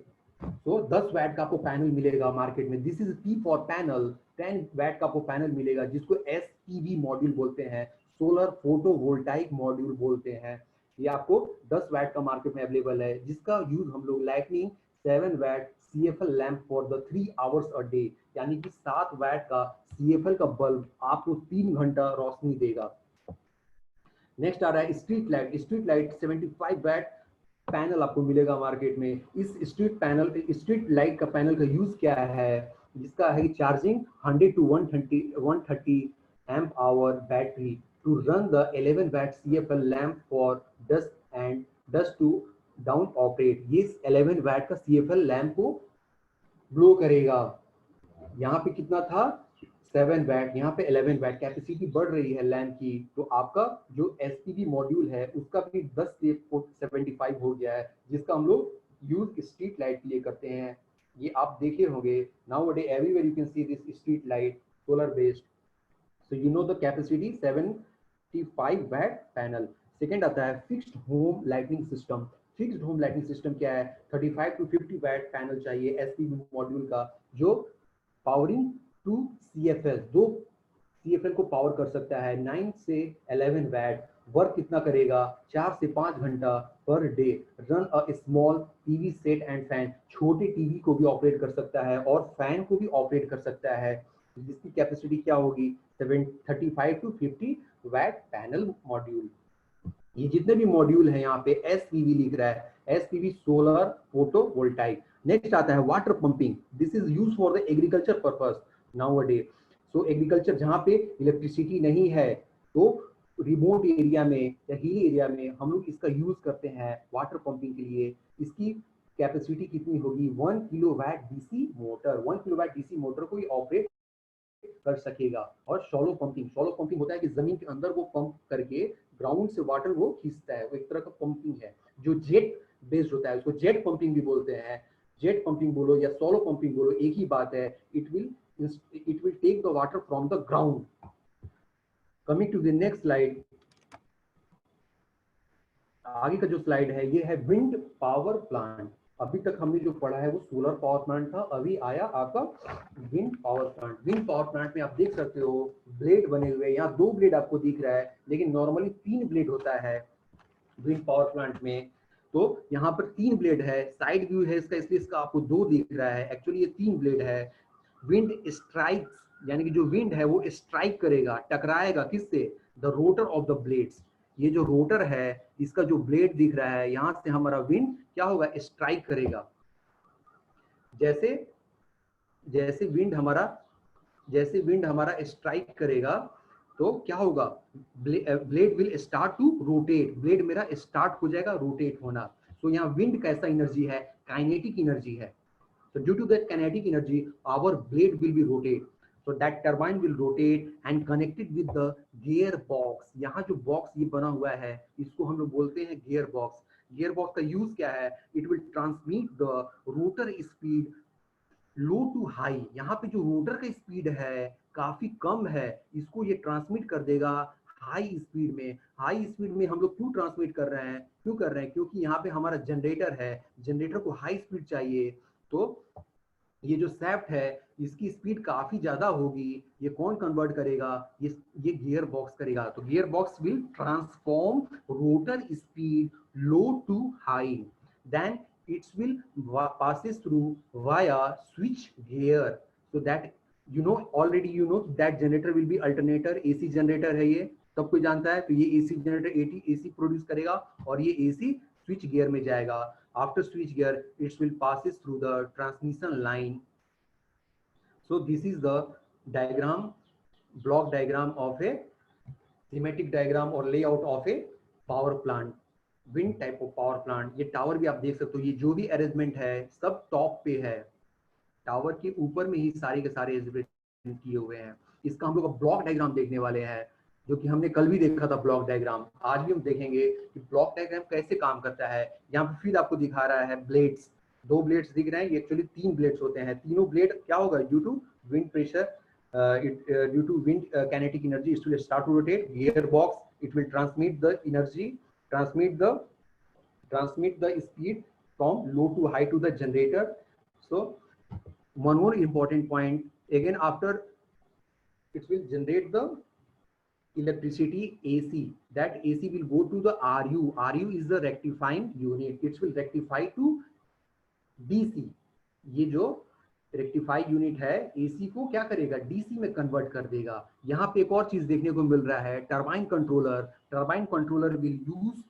Speaker 1: तो 10 वैट का आपको पैनल मिलेगा मार्केट में। This is P for panel, 10 watt का आपको पैनल मिलेगा, जिसको एसपीवी मॉड्यूल बोलते हैं, सोलर फोटोवोल्टाइक मॉड्यूल बोलते हैं। ये आपको 10 वैट का मार्केट में अवेलेबल है, जिसका यूज हम लोग lightning 7 watt CFL lamp for the 3 hours a day, यानी कि 7 वैट का CFL का बल्ब आपको 3 घंटा रोशनी देगा। नेक्स्ट आ रहा है street light. Street light 75 watt panel आपको मिलेगा मार्केट में। इस स्ट्रीट लाइट का पैनल का यूज क्या है, जिसका है charging 100 to 130 amp hour battery to run the 11 watt CFL lamp for dusk to dawn operate. ये 11 वैट का CFL लैंप को ब्लो करेगा। यहाँ पे कितना था 7 वैट, यहाँ पे 11 वैट, कैपेसिटी बढ़ रही है लैंप की, तो आपका जो एसपीवी मॉड्यूल है उसका भी 10 से 75 हो गया है, जिसका हम लोग यूज स्ट्रीट लाइट के लिए करते हैं। ये आप देखे होंगे nowadays everywhere you can see this street light solar based. So you know the capacity 75 watt panel. Second आता है fixed home lighting system. Fixed home lighting system क्या है? 35 to 50 वाट पैनल चाहिए एसपीवी मॉड्यूल का, जो powering to CFL, दो CFL को power कर सकता है 9 से 11 वाट. वर्क कितना करेगा? 4 से 5 घंटा per day. Run a small TV set and fan, छोटे टीवी को भी ऑपरेट कर सकता है और फैन को भी ऑपरेट कर सकता है, जिसकी कैपेसिटी क्या होगी? 35 to 50 वाट पैनल मॉड्यूल. ये जितने भी मॉड्यूल है यहाँ पे एसपीवी लिख रहा है, एसपीवी सोलर फोटोवोल्टाइक. नेक्स्ट आता है water pumping. This is use for the agriculture purpose nowadays. So agriculture जहाँ पे इलेक्ट्रिसिटी नहीं है, तो रिमोट एरिया में या हिली एरिया में हम लोग इसका यूज करते हैं वाटर पंपिंग के लिए. इसकी कैपेसिटी कितनी होगी? 1 kilowatt DC motor. 1 kilowatt DC motor को ऑपरेट कर सकेगा. और शॉलो पंपिंग होता है कि जमीन के अंदर वो पंप करके ग्राउंड से वाटर वो खींचता है, वो एक तरह का पंपिंग है जो जेट बेस्ड होता है. उसको जेट पंपिंग भी बोलते हैं. जेट पंपिंग बोलो या सोलो पंपिंग बोलो, एक ही बात है. It will take the water from the ground. Coming to the next slide. आगे का जो स्लाइड है ये है विंड पावर प्लांट. अभी तक हमने जो पढ़ा है वो सोलर पावर प्लांट था, अभी आया आपका wind power plant. Wind power plant में आप देख सकते हो ब्लेड बने हुए, यहाँ 2 ब्लेड आपको दिख रहा है, लेकिन नॉर्मली 3 ब्लेड होता है विंड पावर प्लांट में. तो यहाँ पर 3 ब्लेड है. साइड व्यू है इसका, इसलिए इसका आपको 2 दिख रहा है, एक्चुअली ये 3 ब्लेड है. विंड स्ट्राइक्स, यानी कि जो विंड है वो स्ट्राइक करेगा, टकराएगा किससे? The rotor of the blades. ये जो रोटर है इसका जो ब्लेड दिख रहा है, यहां से हमारा विंड क्या होगा? स्ट्राइक करेगा. जैसे जैसे विंड हमारा स्ट्राइक करेगा तो क्या होगा? Blade will start to rotate. Blade मेरा स्टार्ट हो जाएगा रोटेट होना. तो यहाँ विंड कैसा एनर्जी है? काइनेटिक एनर्जी है. So due to that kinetic energy, our blade will be rotate. So that turbine will rotate and connected with the gearbox. यहाँ जो बॉक्स ये बना हुआ है इसको हम लोग बोलते हैं गियर बॉक्स. गियर बॉक्स का यूज क्या है? It will transmit the rotor speed low to high. यहाँ पे जो रोटर का स्पीड है काफी कम है, इसको ये ट्रांसमिट कर देगा हाई स्पीड में. हाई स्पीड में हम लोग क्यों ट्रांसमिट कर रहे हैं? क्योंकि यहाँ पे हमारा जनरेटर है, जनरेटर को हाई स्पीड चाहिए. तो ये जो सैफ्ट है इसकी स्पीड काफी ज्यादा होगी. ये कौन कन्वर्ट करेगा? ये गियर बॉक्स करेगा. तो gear box will transform rotor speed low to high. Then it will passes through via switch gear. So that already that generator will be alternator. AC generator है ये, सब कोई जानता है. तो ये AC जनरेटर AC प्रोड्यूस करेगा और ये AC स्विच गियर में जाएगा. After switch gear it will passes through the transmission line. So this is the diagram, block diagram of a schematic diagram or layout of a power plant, wind type of power plant. ये tower भी आप देख सकते हो, ये जो भी arrangement है सब टॉप पे है. टावर के ऊपर में ही सारे के सारे अरेंजमेंट किए हुए हैं. इसका हम लोग ब्लॉक डायग्राम देखने वाले हैं, जो कि हमने कल भी देखा था ब्लॉक डायग्राम. आज भी हम देखेंगे कि ब्लॉक डायग्राम कैसे काम करता है. यहाँ पे फिर आपको दिखा रहा है ब्लेड्स. 2 ब्लेड्स दिख रहे हैं, ये एक्चुअली 3 ब्लेड्स होते हैं. तीनों ब्लेड क्या होगा? Due to wind pressure, due to wind kinetic energy, it will start to rotate. Gearbox, it will transmit the energy, transmit the speed from low to high to the generator. So one more important point, again after it will generate the electricity AC. That AC will go to the RU is the rectifying unit. It will rectify to DC. ये जो rectify unit है AC को क्या करेगा? DC में convert कर देगा. यहाँ पे एक और चीज देखने को मिल रहा है, turbine controller. Turbine controller will use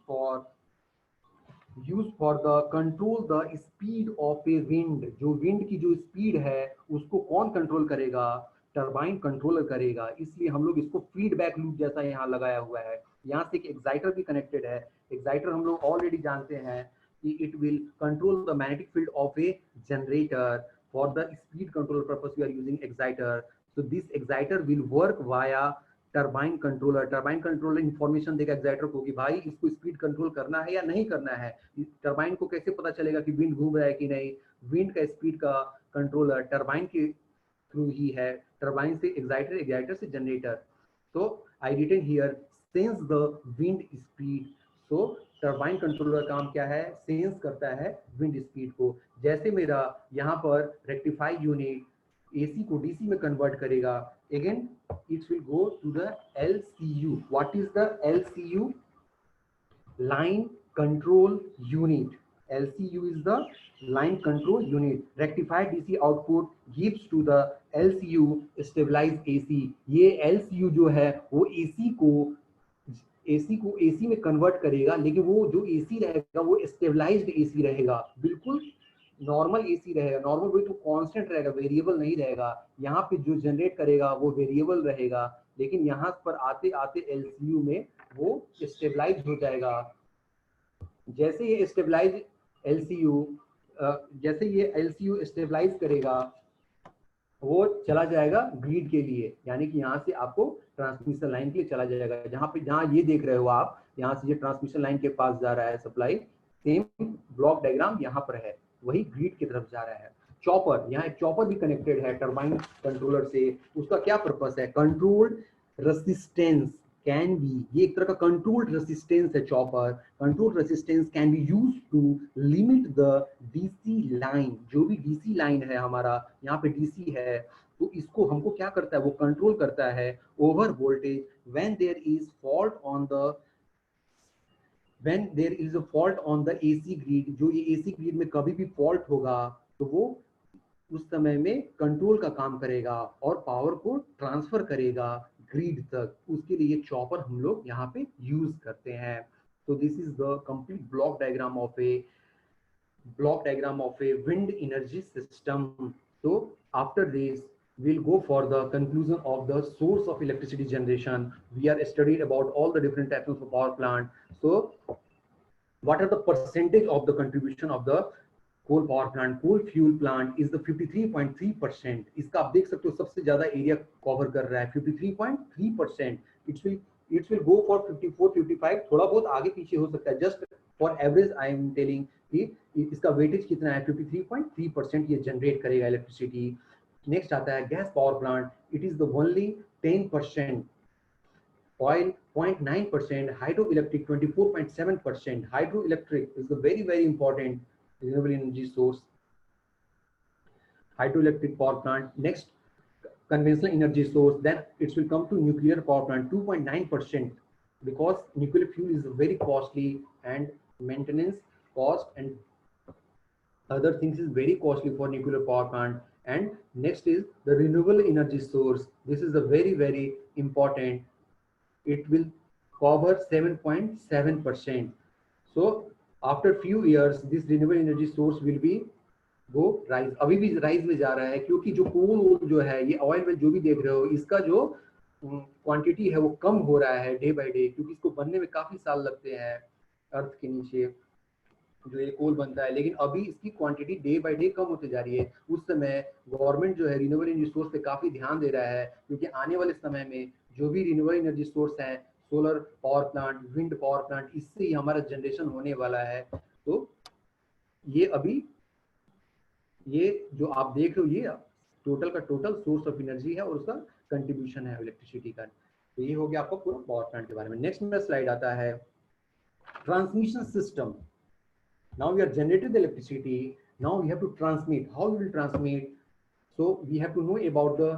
Speaker 1: for the control the speed of a wind. जो विंड की जो स्पीड है उसको कौन कंट्रोल करेगा? टरबाइन कंट्रोलर करेगा. इसलिए हम लोग इसको फीडबैक लूप जैसा यहाँ लगाया हुआ है. यहाँ से एक एक्साइटर भी कनेक्टेड है. एक्साइटर हम लोग ऑलरेडी जानते हैं कि it will control the magnetic field of A generator. For the speed control purpose we are using exciter. So this exciter will work via turbine controller information देगा exciter को कि भाई इसको स्पीड कंट्रोल करना है या नहीं करना है। टरबाइन को कैसे पता चलेगा कि विंड घूम रहा है कि नहीं? विंड का स्पीड का कंट्रोलर टरबाइन के थ्रू ही है, टरबाइन से एक्साइटर, एक्साइटर से जनरेटर। तो I written here sense the wind speed. So turbine controller काम क्या है? सेंस करता है विंड स्पीड को। जैसे मेरा यहाँ पर रेक्टिफाई यूनिट AC को DC में कन्वर्ट करेगा, again it will go to the LCU. What is the LCU? Line control unit. LCU is the line control unit. Rectified DC output gives to the LCU stabilized AC. ये LCU जो है वो AC को AC में convert करेगा, लेकिन वो जो AC रहेगा वो स्टेबलाइज्ड AC रहेगा, बिल्कुल नॉर्मल AC रहेगा। नॉर्मल वही तो कांस्टेंट रहेगा, वेरिएबल नहीं रहेगा। यहाँ पे जो जनरेट करेगा वो वेरिएबल रहेगा, लेकिन यहाँ पर आते आते LCU में वो स्टेबलाइज हो जाएगा। जैसे ये स्टेबलाइज LCU जैसे ये LCU स्टेबलाइज करेगा वो चला जाएगा ग्रिड के लिए, यानी कि यहाँ से आपको ट्रांसमिशन लाइन के लिए चला जाएगा। जहाँ ये देख रहे हो आप, यहाँ से ये ट्रांसमिशन लाइन के पास जा रहा है सप्लाई, सेम ब्लॉक डायग्राम यहाँ पर है, वही ग्रिड की तरफ जा रहा है। चॉपर, यहाँ एक चॉपर भी कनेक्टेड है टरबाइन कंट्रोलर से। उसका क्या पर्पस है? कंट्रोल्ड रेसिस्टेंस कैन बी, ये एक तरह का कंट्रोल्ड रेसिस्टेंस है chopper. Controlled resistance can be used to limit the DC line. जो भी डीसी लाइन है हमारा, यहाँ पे डीसी है, तो इसको हमको क्या करता है? वो कंट्रोल करता है over voltage when there is fault on the AC grid. जो ये AC ग्रिड में कभी भी फॉल्ट होगा तो वो उस समय में कंट्रोल का काम करेगा और पावर को ट्रांसफर करेगा ग्रिड तक। उसके लिए चॉपर हम लोग यहाँ पे यूज करते हैं। तो this is the complete block diagram of a wind energy system. So after this we'll go for the conclusion of the source of electricity generation. We are studied about all the different types of power plant. So what are the percentage of the contribution of the coal power plant? Coal fuel plant is the 53.3%. इसका आप देख सकते हो सबसे ज्यादा area cover कर रहा है 53.3%। it will go for 54-55, थोड़ा बहुत आगे पीछे हो सकता है, just for average I am telling कि इसका वेटेज कितना है, 53.3% ये जनरेट करेगा इलेक्ट्रिसिटी। नेक्स्ट आता है gas power plant, it is the only 10%, oil 0.9%, hydroelectric 24.7%. Hydroelectric is the very important renewable energy source. Hydroelectric power plant. Next, conventional energy source. Then it will come to nuclear power plant, 2.9%, because nuclear fuel is very costly and maintenance cost and other things is very costly for nuclear power plant. And next is the renewable energy source. This is the very important. It will cover 7.7%. So after few years this renewable energy source will be go rise. अभी भी rise में जा रहा है, क्योंकि जो कोल जो है, ये ऑयल वेल जो भी देख रहे हो, इसका जो क्वांटिटी है वो कम हो रहा है डे बाय डे, क्योंकि इसको बनने में काफी साल लगते हैं अर्थ के नीचे जो ये कोल बनता है। लेकिन अभी इसकी क्वांटिटी डे बाय डे कम होते जा रही है। उस समय गवर्नमेंट जो है रिन्यूएबल एनर्जी सोर्स पे काफी ध्यान दे रहा है, क्योंकि आने वाले समय में जो भी रिन्यूएबल एनर्जी सोर्स है, solar power plant, wind power plant, इससे ही हमारा जनरेशन होने वाला है। तो ये अभी ये जो आप देख रहे हो ये टोटल का टोटल सोर्स ऑफ एनर्जी है और उसका कंट्रीब्यूशन है इलेक्ट्रिसिटी का। तो ये हो गया आपका पूरा पावर प्लांट के बारे में। नेक्स्ट मेरा स्लाइड आता है transmission system. Now we are generating the electricity. Now we have to transmit. How we will transmit? So we have to know about the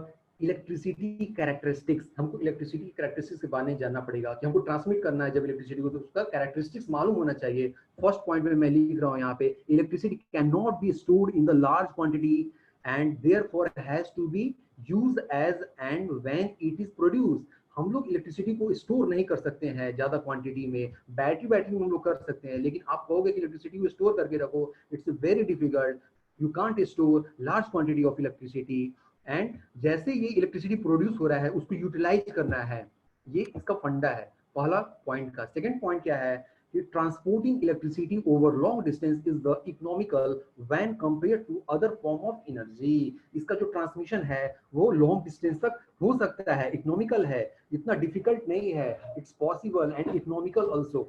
Speaker 1: electricity characteristics. हमको electricity characteristics के बारे में जानना पड़ेगा कि हमको ट्रांसमिट करना है जब इलेक्ट्रिसिटी को, तो उसका characteristics मालूम होना चाहिए। फर्स्ट पॉइंट में मैं लिख रहा हूँ यहाँ पे, electricity cannot be stored in the large quantity and therefore has to be used as and when it is produced. हम लोग इलेक्ट्रिसिटी को स्टोर नहीं कर सकते हैं ज्यादा क्वांटिटी में। बैटरी में हम लोग कर सकते हैं, लेकिन आप कहोगे कि इलेक्ट्रिसिटी को स्टोर करके रखो, it's very difficult. You can't store large quantity of electricity. And जैसे ये इलेक्ट्रिसिटी प्रोड्यूस हो रहा है उसको यूटिलाइज करना है, ये इसका फंडा है पहला पॉइंट का। सेकंड पॉइंट क्या है कि transporting electricity over long distance is the economical when compare to other form of energy. इसका जो ट्रांसमिशन है वो लॉन्ग डिस्टेंस तक हो सकता है, इकोनॉमिकल है, इतना डिफिकल्ट नहीं है, it's possible and economical also.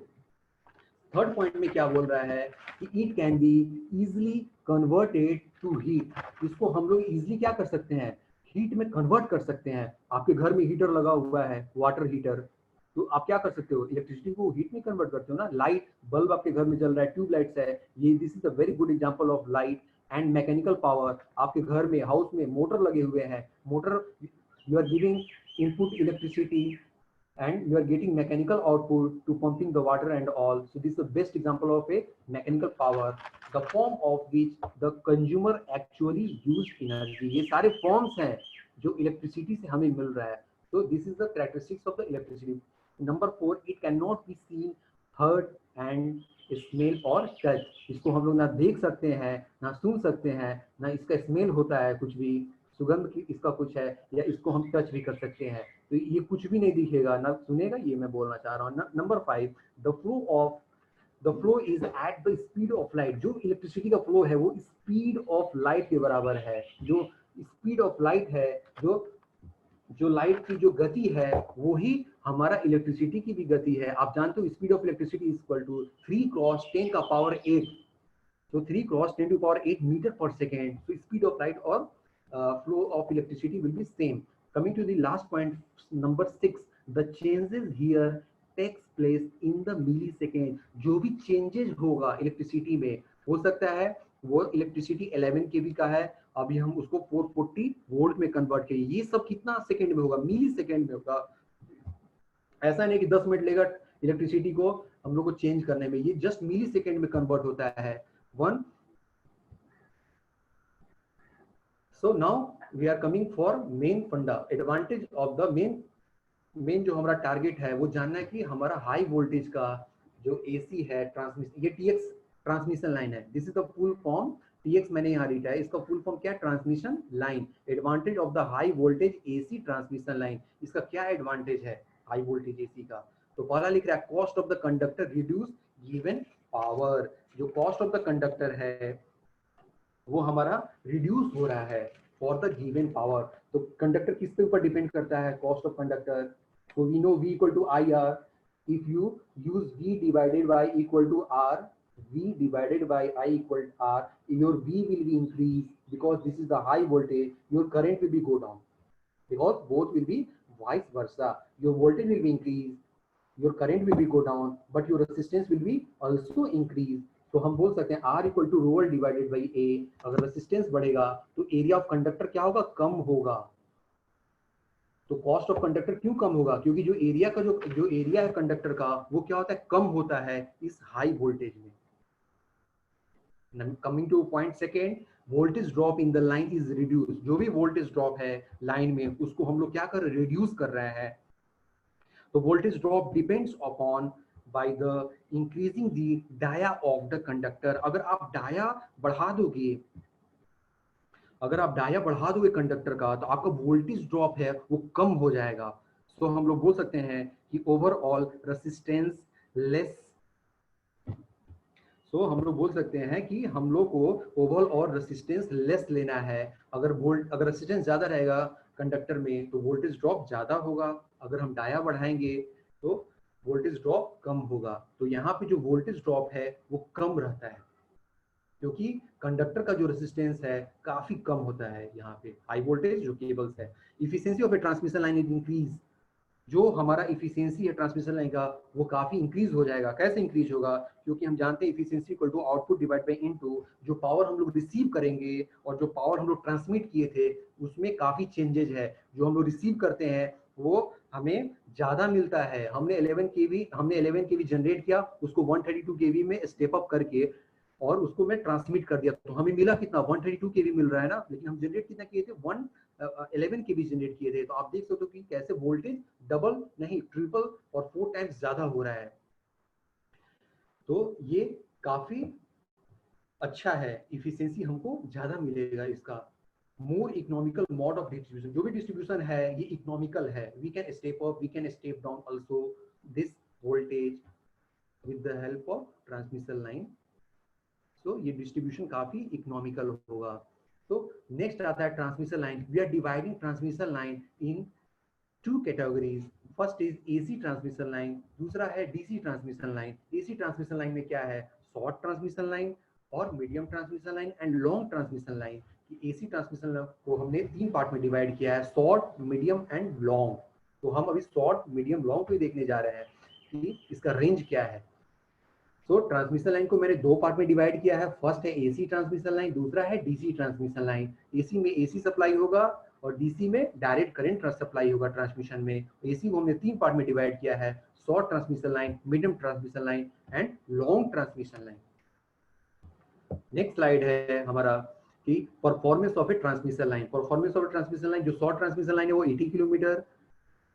Speaker 1: Third point में क्या बोल रहा है कि it can be easily converted to heat. इसको हम लोग इजिली क्या कर सकते हैं, हीट में कन्वर्ट कर सकते हैं। आपके घर में हीटर लगा हुआ है, वाटर हीटर, तो आप क्या कर सकते हो, इलेक्ट्रिसिटी को हीट में कन्वर्ट करते हो ना। लाइट बल्ब आपके घर में जल रहा है, ट्यूब लाइट्स है, ये this is a very good example of light and mechanical power. आपके घर में हाउस में मोटर लगे हुए हैं, motor you are giving input electricity and you are getting mechanical output to pumping the water and all. So this is the best example of a mechanical power, the form of which the consumer actually use energy. ये सारे forms हैं जो electricity से हमें मिल रहा है। So this is the characteristics of the electricity. Number 4, it cannot be seen, heard and smell or touch. इसको हम लोग ना देख सकते हैं, ना सुन सकते हैं, ना इसका स्मेल होता है, कुछ भी सुगंध की इसका कुछ है, या इसको हम टच भी कर सकते हैं। तो ये कुछ भी नहीं दिखेगा ना सुनेगा, ये मैं बोलना चाह रहा हूँ। Number 5, the flow is at the speed of light. जो इलेक्ट्रिसिटी का फ्लो है वो स्पीड ऑफ लाइट के बराबर है। जो स्पीड ऑफ लाइट है, जो लाइट की जो गति है वही हमारा इलेक्ट्रिसिटी की भी गति है। आप जानते हो speed of electricity is equal to 3 cross 10 का पावर 8। तो 3 cross 10 to power 8 metre per second. तो स्पीड ऑफ लाइट और flow of electricity will be same. Coming to the last point, number 6, the changes here takes place in the millisecond. जो भी changes होगा electricity में, हो सकता है वो इलेक्ट्रिसिटी 11 kV का है, अभी हम उसको 440 वोल्ट में कन्वर्ट करिए, ये सब कितना सेकेंड में होगा, मिली सेकेंड में होगा। ऐसा नहीं कि 10 मिनट लेगा इलेक्ट्रिसिटी को हम लोग को चेंज करने में, ये जस्ट मिली सेकेंड में कन्वर्ट होता है। One So now we are coming for main funda, advantage of the main जो हमारा टारगेट है वो जानना है कि हमारा हाई वोल्टेज का जो एसी है ट्रांसमिशन, ये टीएक्स ट्रांसमिशन लाइन है। This is the full form, TX मैंने यहाँ लिखा है, इसका फुल फॉर्म क्या है, transmission line. Advantage of the high voltage AC transmission line, इसका क्या एडवांटेज है हाई वोल्टेज एसी का। तो पहला लिख रहा है cost of the conductor reduce given power. जो कॉस्ट ऑफ द कंडक्टर है वो हमारा रिड्यूस हो रहा है फॉर द गिवन पावर। तो कंडक्टर किसके ऊपर डिपेंड करता है, कॉस्ट ऑफ कंडक्टर। तो we know V equal to I R, if you use V divided by equal to R, V divided by I equal R, your V will be increase because this is the high voltage, your current will be go down because both will be vice versa, your voltage will be increase, your current will be go down, but your resistance will be also increase। तो हम बोल सकते हैं R equal to rho L divided by A. अगर resistance बढ़ेगा तो area of conductor क्या होगा, कम होगा। तो कॉस्ट ऑफ कंडक्टर क्यों कम होगा, क्योंकि जो एरिया का जो एरिया है कंडक्टर का वो क्या होता है, कम होता है इस हाई वोल्टेज में। Coming two point second, voltage drop in the line is reduce. जो भी वोल्टेज ड्रॉप है लाइन में उसको हम लोग क्या कर रहे हैं, रिड्यूस कर रहे हैं। तो voltage drop depends upon by the increasing the dia of the conductor। अगर आप डाया बढ़ा दोगे, अगर आप डाया बढ़ा दोगे कंडक्टर का तो आपका वोल्टेज ड्रॉप है वो कम हो जाएगा। तो हम लोग बोल सकते हैं कि ओवरऑल रेसिस्टेंस लेस। तो हम लोग बोल सकते हैं कि हम लोग को ओवरऑल और रेसिस्टेंस लेस लेना है। अगर रेसिस्टेंस ज्यादा रहेगा कंडक्टर में तो वोल्टेज ड्रॉप ज्यादा होगा, अगर हम डाया बढ़ाएंगे तो वोल्टेज ड्रॉप कम होगा। तो यहाँ पे जो वोल्टेज ड्रॉप है वो कम रहता है क्योंकि कंडक्टर का जो रेजिस्टेंस है काफी कम होता है यहाँ पे हाई वोल्टेज जो केबल्स है। Efficiency of A transmission line is increase. जो हमारा इफिशियंसी है ट्रांसमिशन लाइन का वो काफी इंक्रीज हो जाएगा। कैसे इंक्रीज होगा, क्योंकि हम जानते हैं efficiency equal to output divide by into जो पावर हम लोग रिसीव करेंगे और जो पावर हम लोग ट्रांसमिट किए थे उसमें काफी चेंजेज है। जो हम लोग रिसीव करते हैं वो हमें ज्यादा मिलता है। हमने 11 केवी जनरेट किया, उसको 132 केवी में स्टेप अप करके और उसको मैं ट्रांसमिट कर दिया तो हमें मिला कितना, 132 केवी मिल रहा है ना, लेकिन हम जनरेट कितना किए थे, 11 केवी जनरेट किए थे। तो आप देख सकते हो कि कैसे वोल्टेज डबल नहीं ट्रिपल और 4 टाइम्स ज्यादा हो रहा है। तो ये काफी अच्छा है, इफिशियंसी हमको ज्यादा मिलेगा इसका। More economical mode of distribution, जो भी डिस्ट्रीब्यूशन है ये इकोनॉमिकल है। We can step up, we can step down also this voltage with the help of transmission line. So ये डिस्ट्रीब्यूशन काफी इकोनॉमिकल होगा। तो नेक्स्ट आता है transmission line. We are dividing transmission line in two categories. First is AC transmission line, दूसरा है DC transmission line. AC transmission line में क्या है, शॉर्ट ट्रांसमिशन लाइन और medium transmission line and long transmission line. AC transmission line को हमने 3 part में divide किया है, शॉर्ट, मीडियम एंड लॉन्ग। तो हम अभी शॉर्ट, मीडियम, लॉन्ग को देखने जा रहे हैं कि इसका रेंज क्या है। तो ट्रांसमिशन लाइन को मैंने 2 पार्ट में डिवाइड किया है। फर्स्ट है एसी ट्रांसमिशन लाइन, दूसरा है डीसी ट्रांसमिशन लाइन। एसी में एसी सप्लाई होगा और डीसी में डायरेक्ट करंट सप्लाई होगा ट्रांसमिशन में। एसी को हमने 3 पार्ट में डिवाइड किया है, short transmission line, medium transmission line and long transmission line. Next slide है हमारा कि performance of A transmission line. Performance of A transmission line, जो शॉर्ट ट्रांसमिशन लाइन है वो 80 किलोमीटर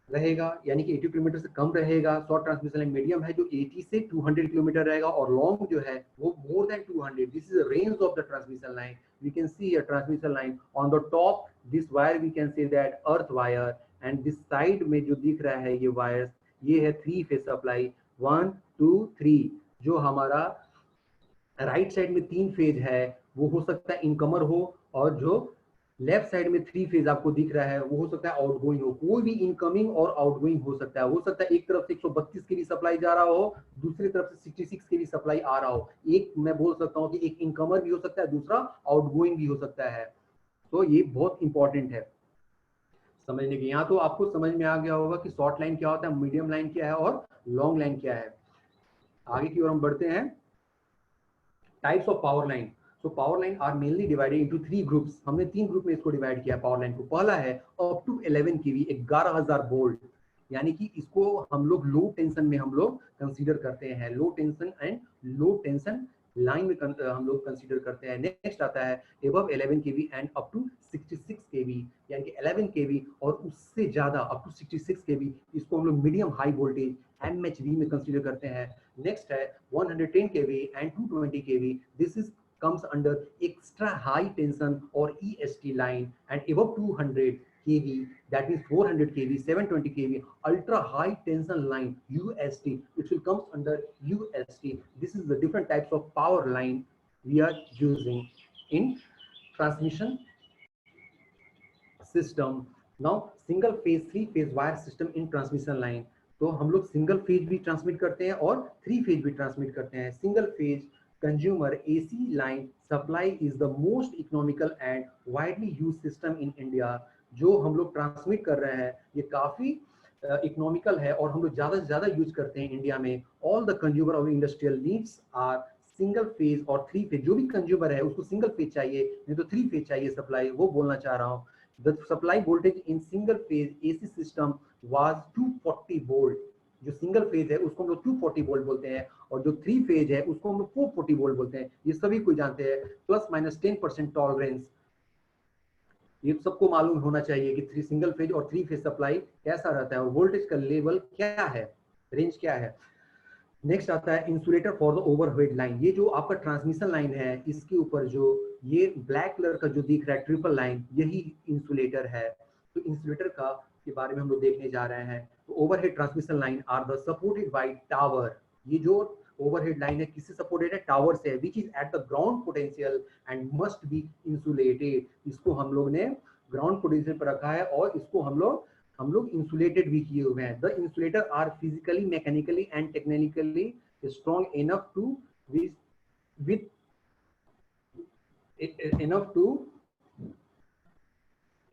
Speaker 1: रहेगा, यानी कि 80 किलोमीटर से कम रहेगा। शॉर्ट ट्रांसमिशन लाइन मीडियम है जो 80 से 200 किलोमीटर रहेगा, और लॉन्ग जो है वो more than 200। This is the range of the transmission line. We can see a transmission line on the top, this wire we can say that earth wire, and this side में जो दिख रहा है ये wires, ये है 3 phase supply, 1 2 3। जो हमारा राइट साइड में 3 फेज है वो हो सकता है इनकमर हो, और जो लेफ्ट साइड में 3 फेज आपको दिख रहा है वो हो सकता है आउटगोइंग हो। कोई भी इनकमिंग और आउटगोइंग हो सकता है। हो सकता है एक तरफ से 132 के लिए सप्लाई जा रहा हो, दूसरी तरफ से 66 के लिए सप्लाई आ रहा हो। एक मैं बोल सकता हूँ कि एक इनकमर भी हो सकता है, दूसरा आउटगोइंग भी हो सकता है। तो ये बहुत इंपॉर्टेंट है समझने की। यहाँ तो आपको समझ में आ गया होगा कि शॉर्ट लाइन क्या होता है, मीडियम लाइन क्या है और लॉन्ग लाइन क्या है। आगे की ओर हम बढ़ते हैं। Types of power line. So power line are mainly divided into 3 groups. हमने 3 ग्रुप में इसको डिवाइड किया पावर लाइन को। पहला है अप टू 11 केवी, 11000 वोल्ट, यानी कि इसको हम लोग लो टेंशन में हम लोग कंसीडर करते हैं। Low tension and low tension line में हम लोग कंसीडर करते हैं। नेक्स्ट आता है above 11 KV and up to 66 KV, यानी कि 11 केवी और उससे ज्यादा अप टू 66 केवी, इसको हम लोग मीडियम हाई वोल्टेज MHV में कंसीडर करते हैं। नेक्स्ट है 110 kV and 220 kV. This is comes under extra high tension or EST line, and above 200 kV, that means 400 kV, 720 kV, ultra high tension line UST. It will comes under UST. This is the different types of power line we are using in transmission system. Now single phase, 3 phase wire system in transmission line. तो हम लोग single phase भी transmit करते हैं और 3 phase भी transmit करते हैं। Single phase consumer AC line supply is the most economical and widely use system in India. जो हम लोग ट्रांसमिट कर रहे हैं ये काफी इकोनॉमिकल है और हम लोग ज्यादा से ज्यादा यूज करते हैं इंडिया में। All the consumer of industrial needs are single phase और 3 फेज। जो भी कंज्यूमर है उसको सिंगल फेज चाहिए, नहीं तो 3 फेज चाहिए सप्लाई, वो बोलना चाह रहा हूँ। The supply voltage in single phase AC system was 240 volt। जो सिंगल फेज है उसको हम लोग 240 वोल्ट बोलते हैं, और जो 3 फेज है उसको हम लोग 440 वोल्ट बोलते हैं। ये सभी कोई जानते हैं। प्लस माइनस 10% टॉलरेंस, ये सबको मालूम होना चाहिए कि 3 सिंगल फेज और 3 फेज सप्लाई कैसा रहता है और वोल्टेज का लेवल क्या है, रेंज क्या है। नेक्स्ट आता है insulator for the overhead line. ये जो आपका ट्रांसमिशन लाइन है इसके ऊपर जो ये ब्लैक कलर का जो दिख रहा है ट्रिपल लाइन, यही इंसुलेटर है। तो इंसुलेटर का के बारे में हम लोग देखने जा रहे हैं। तो overhead transmission line are the supported by tower. ये जो ओवरहेड लाइन है किससे सपोर्टेड है, टावर से है, which is at the ground potential and must be insulated. इसको हम लोग ने ग्राउंड पोटेंशियल पर रखा है और इसको हम लोग इंसुलेटेड भी किए हुए हैं। The insulator are physically, mechanically and technically strong enough to with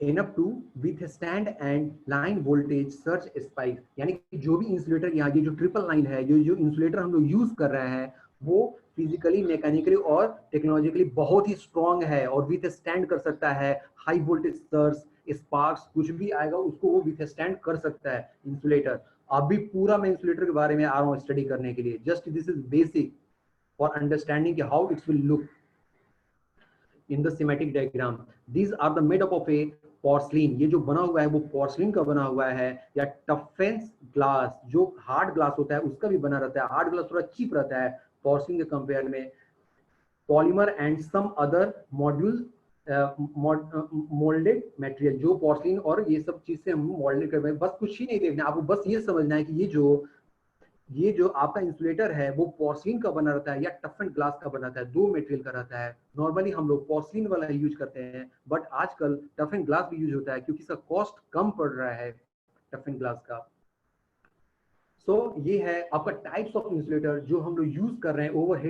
Speaker 1: enough to withstand and line voltage surge spike। यानी कि जो भी इंसुलेटर यहाँ ये जो ट्रिपल लाइन है, जो इंसुलेटर हम लोग यूज कर रहे हैं वो फिजिकली, मैकेनिकली और टेक्नोलॉजिकली बहुत ही स्ट्रॉन्ग है और विथस्टैंड कर सकता है हाई वोल्टेज सर्ज, स्पार्क्स, कुछ भी आएगा उसको वो विथस्टैंड कर सकता है इंसुलेटर। अभी पूरा मैं इंसुलेटर के बारे में आ रहा हूँ स्टडी करने के लिए। Just this is basic for understanding how it's will look in the schematic diagram. These are the made up of a porcelain। ये जो बना हुआ है वो पोर्सलिन का बना हुआ है, या टफेंस ग्लास जो हार्ड ग्लास होता है उसका भी बना रहता है। हार्ड ग्लास थोड़ा चीप रहता है पोर्सलिन के कंपेयर में। Polymer and some other module moulded material, जो पोर्सलिन और ये सब चीज से हम मोल्डेड कर रहे हैं। बस कुछ ही नहीं देखना, आपको बस ये समझना है कि ये जो ये जो आपका इंसुलेटर है वो पोर्सिलिन का बना रहता है या टफ एंड ग्लास का बना रहता है, दो मटेरियल का रहता है। नॉर्मली हम लोग पोर्सिलिन वाला यूज करते हैं, बट आजकल टफ एंड ग्लास भी यूज होता है क्योंकि इसका कॉस्ट कम पड़ रहा है टफ एंड ग्लास का। सो ये है आपका टाइप्स ऑफ इंसुलेटर जो हम लोग यूज कर रहे हैं ओवरहेड